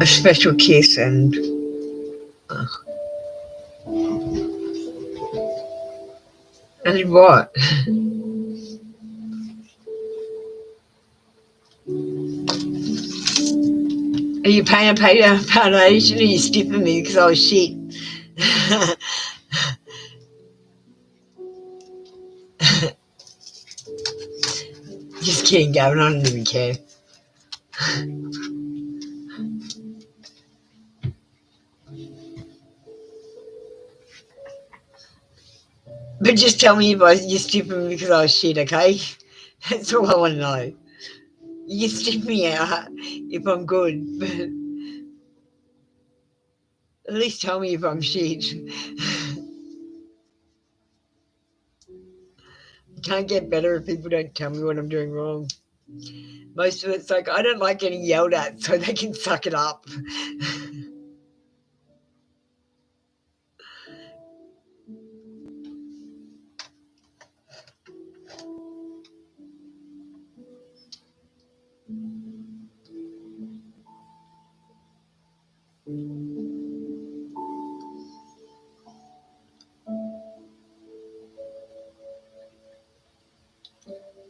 A special kiss and what? Are you paying a foundation or are you stiffing me because I was shit? Just kidding, Gavin. I don't even care. But just tell me if you're stiffing me because I was shit, okay? That's all I want to know. You can stiff me out if I'm good, but at least tell me if I'm shit. Can't get better if people don't tell me what I'm doing wrong. Most of it's like, I don't like getting yelled at, so they can suck it up.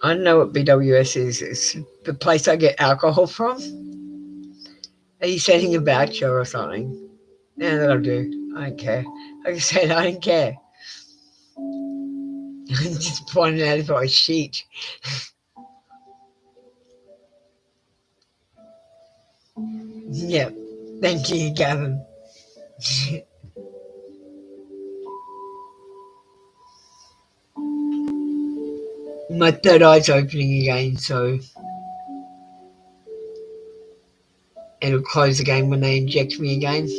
I don't know what BWS is. It's the place I get alcohol from. Are you sending a voucher or something? Yeah, that'll do. I don't care. Like I said, I don't care. I'm just pointing out if I was shit. Yeah. Thank you, Gavin. My third eye's opening again, so it'll close again when they inject me again.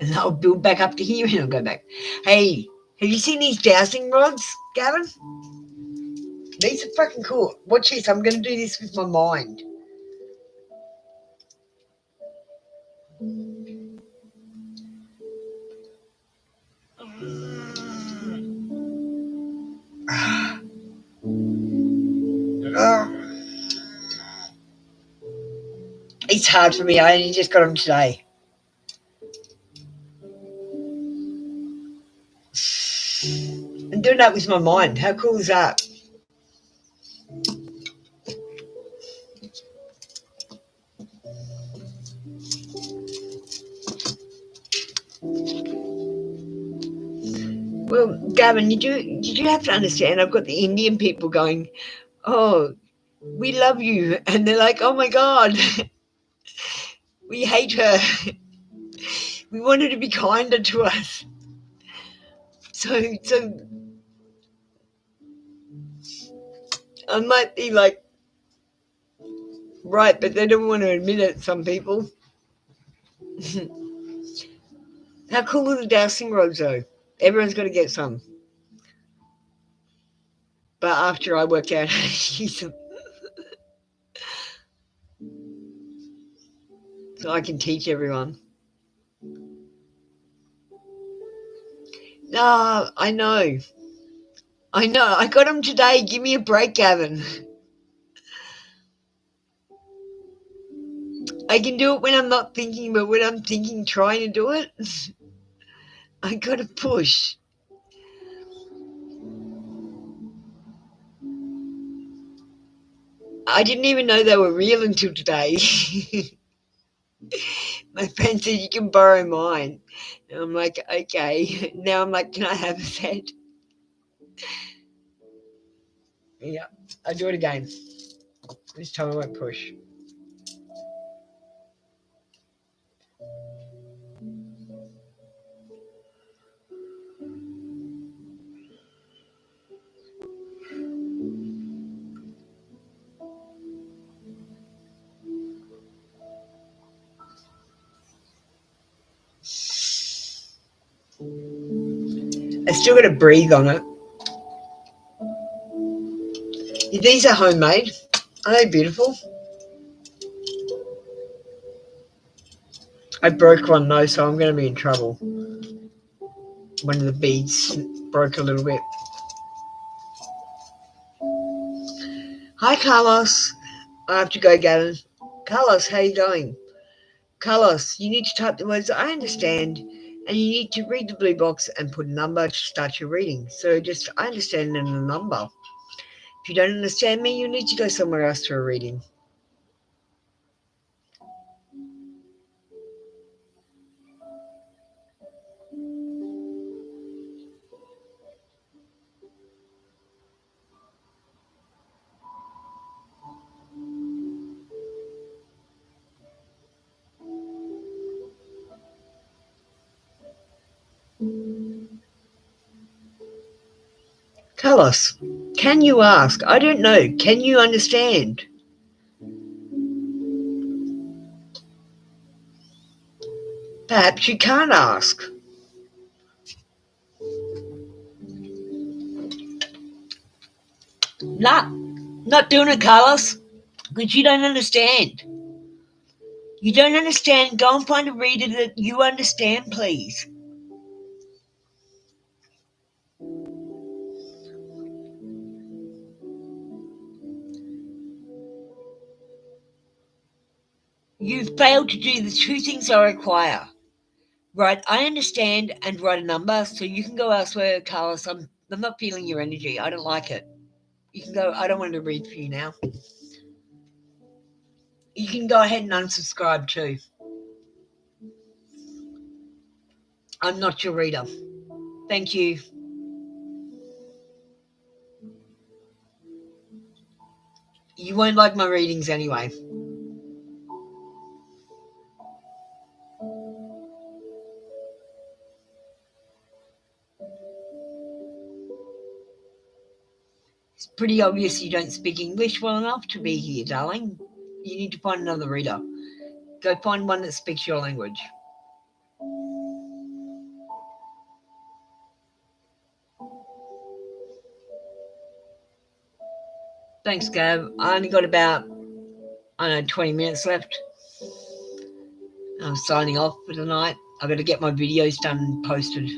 And I'll build back up to here and I'll go back. Hey, have you seen these dowsing rods, Gavin? These are fucking cool. Watch this. I'm going to do this with my mind. It's hard for me. I only just got them today. I'm doing that with my mind. How cool is that? Well, Gavin, did you have to understand? I've got the Indian people going, "Oh, we love you," and they're like, "Oh my God, we hate her. We want her to be kinder to us." So I might be like, right, but they don't want to admit it. Some people. How cool are the dowsing rods, though? Everyone's got to get some. But after I work out how to use them, so I can teach everyone. No, I know. I got them today. Give me a break, Gavin. I can do it when I'm not thinking, but when I'm thinking, trying to do it, I got to push. I didn't even know they were real until today. My friend said, "You can borrow mine." And I'm like, okay. Now I'm like, can I have a set? Yeah, I'll do it again. This time I won't push. I still got to breathe on it. These are homemade. Aren't they beautiful? I broke one though, so I'm going to be in trouble. One of the beads broke a little bit. Hi, Carlos. I have to go, Gavin. Carlos, how you going? Carlos, you need to type the words "I understand," and you need to read the blue box and put a number to start your reading. So just "I understand" and a number. If you don't understand me, you need to go somewhere else to a reading. Carlos, can you ask? I don't know. Can you understand? Perhaps you can't ask. Nah, not doing it, Carlos, because you don't understand. You don't understand. Go and find a reader that you understand, please. You've failed to do the two things I require. Write "I understand" and write a number, so you can go elsewhere, Carlos. I'm not feeling your energy. I don't like it. You can go. I don't want to read for you now. You can go ahead and unsubscribe too. I'm not your reader. Thank you. You won't like my readings anyway. It's pretty obvious you don't speak English well enough to be here, darling. You need to find another reader. Go find one that speaks your language. Thanks, Gav. I only got about, 20 minutes left. I'm signing off for tonight. I've got to get my videos done and posted.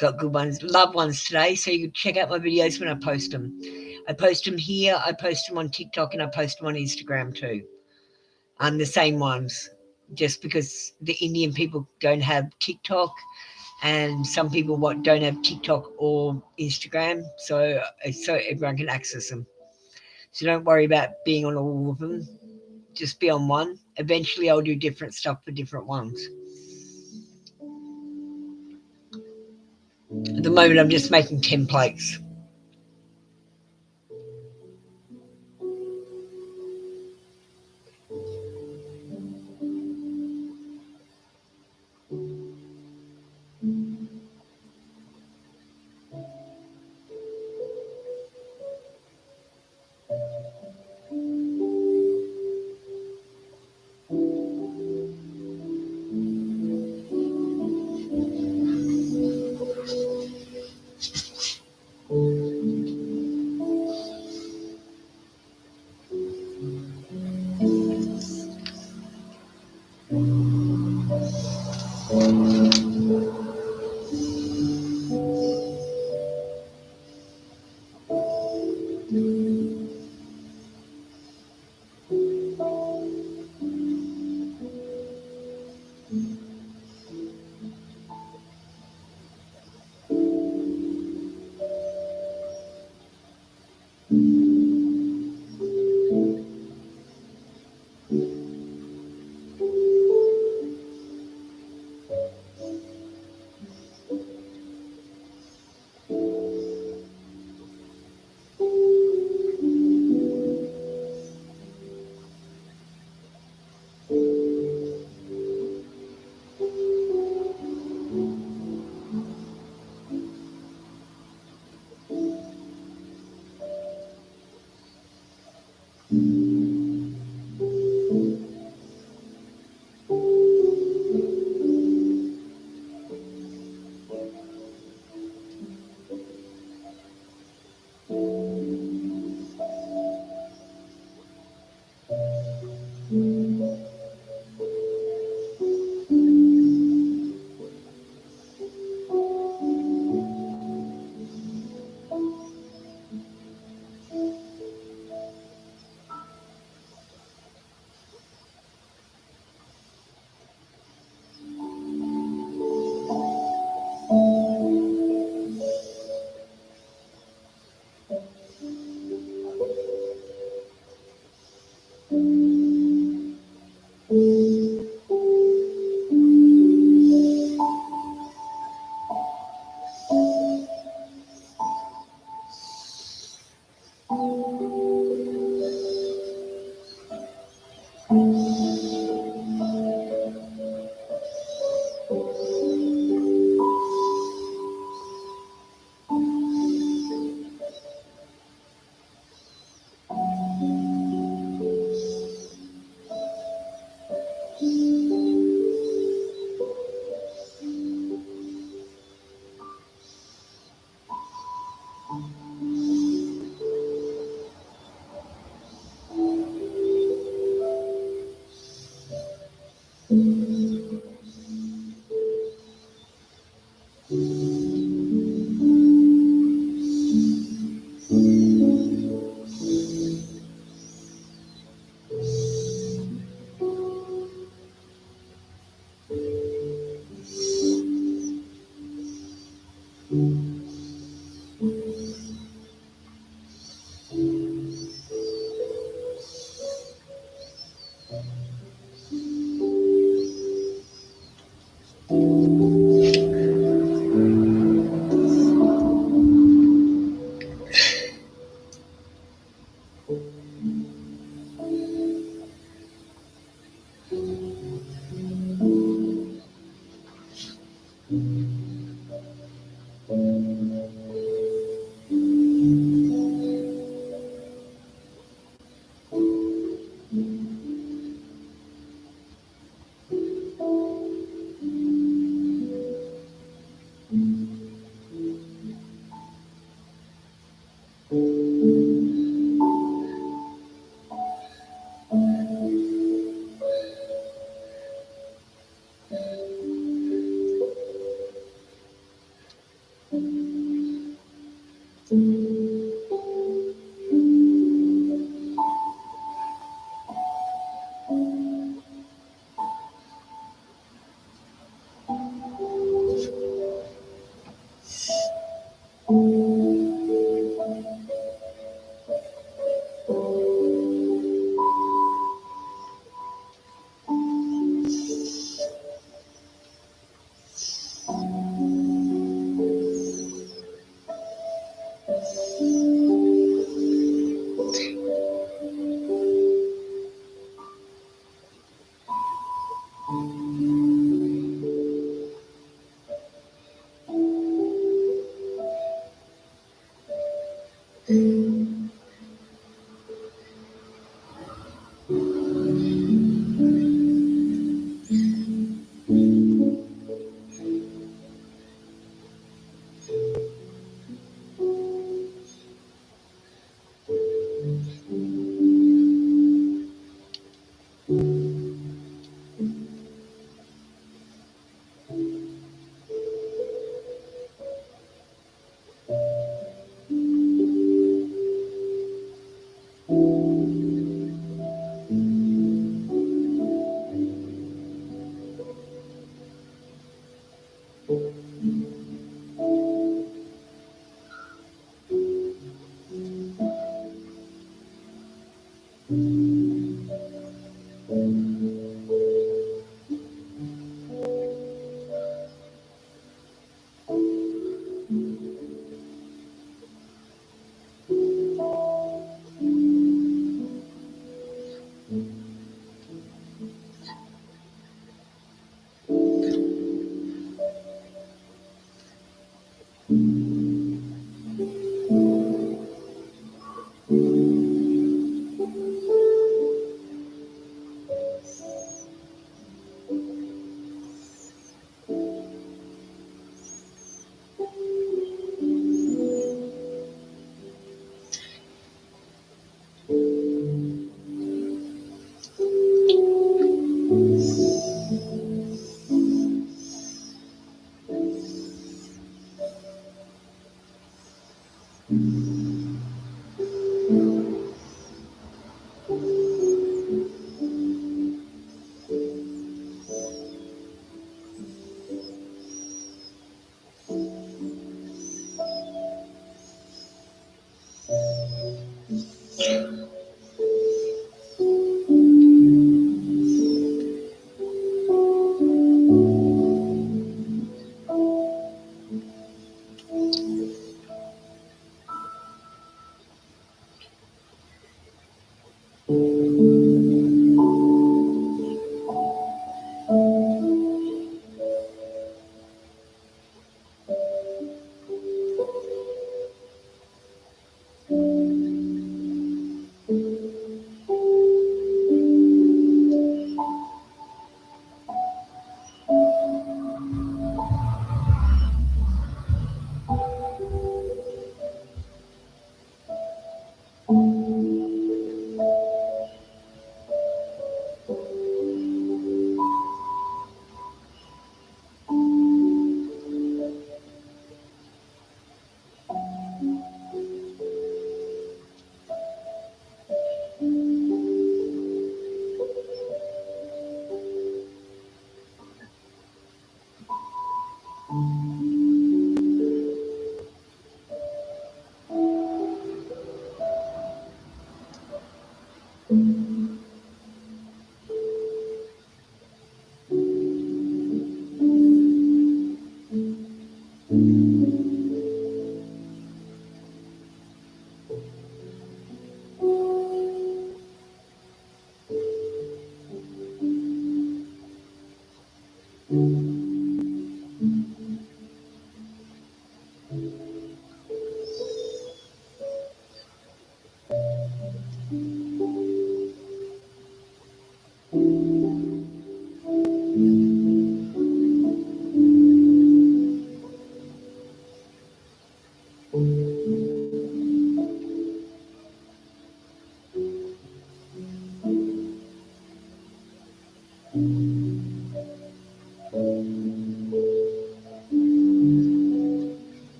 Got good ones, love ones today, so you can check out my videos when I post them. I post them here, I post them on TikTok, and I post them on Instagram too. The same ones. Just because the Indian people don't have TikTok, and some people don't have TikTok or Instagram, so everyone can access them. So don't worry about being on all of them. Just be on one. Eventually, I'll do different stuff for different ones. At the moment, I'm just making templates.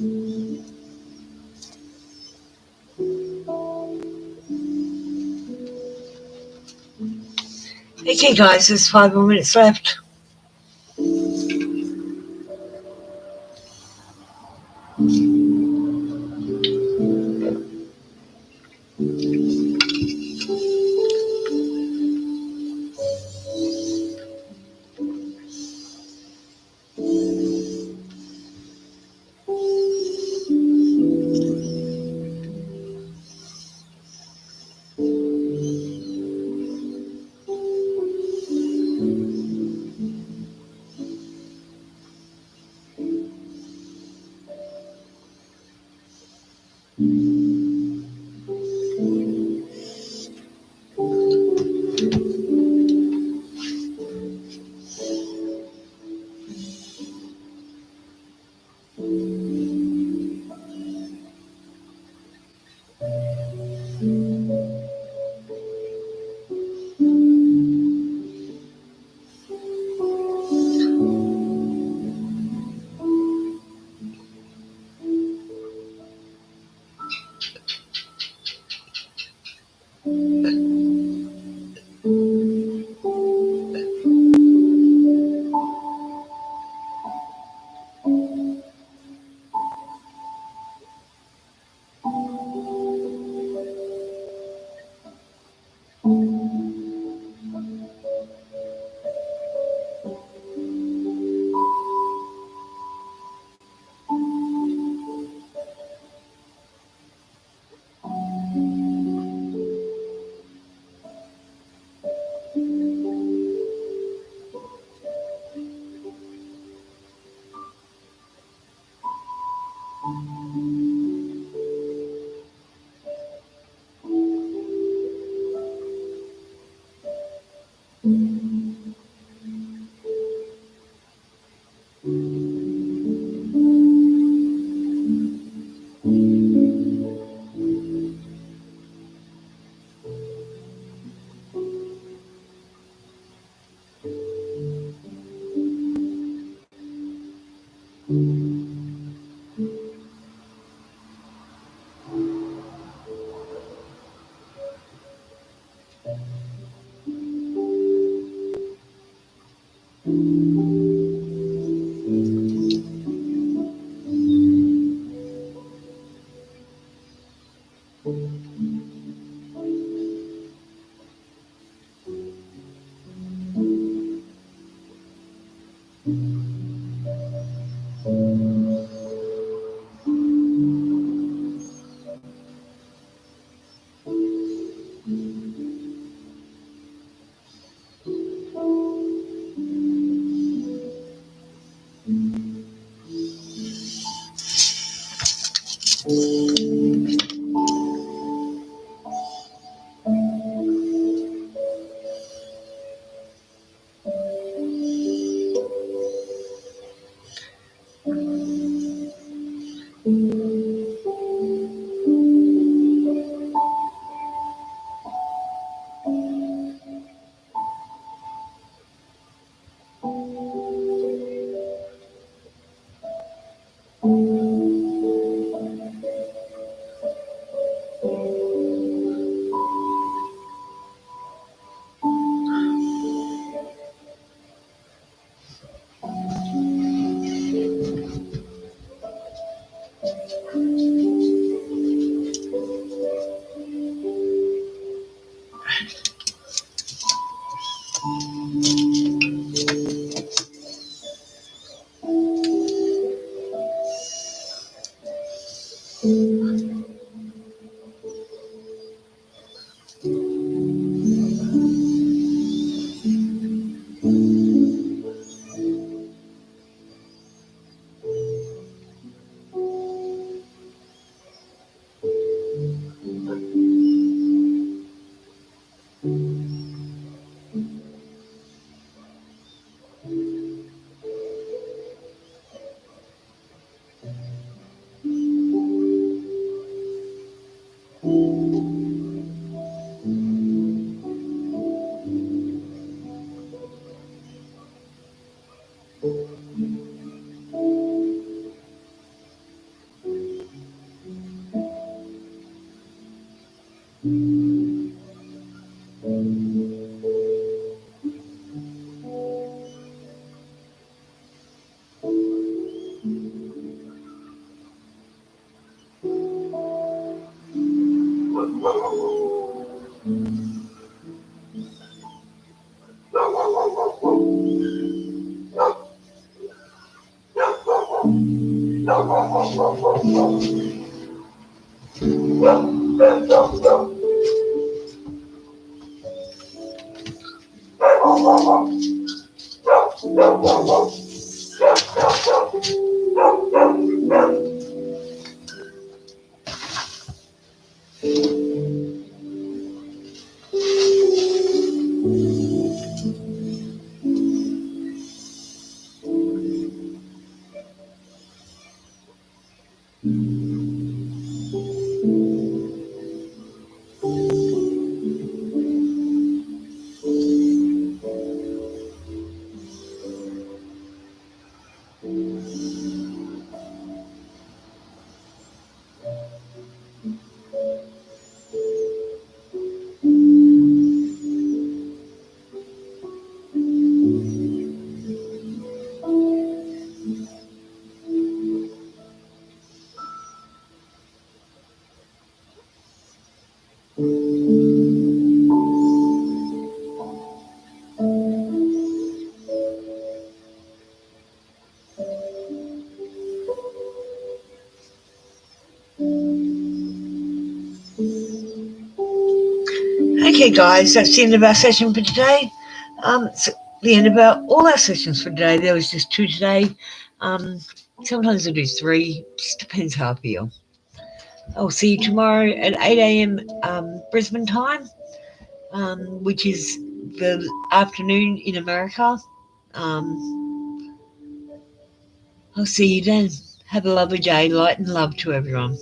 Okay, guys, there's 5 more minutes left. Okay, guys, that's the end of our session for today. It's the end of all our sessions for today. There was just 2 today. Sometimes I do 3. Just depends how I feel. I'll see you tomorrow at 8 a.m. Brisbane time, which is the afternoon in America. I'll see you then. Have a lovely day. Light and love to everyone.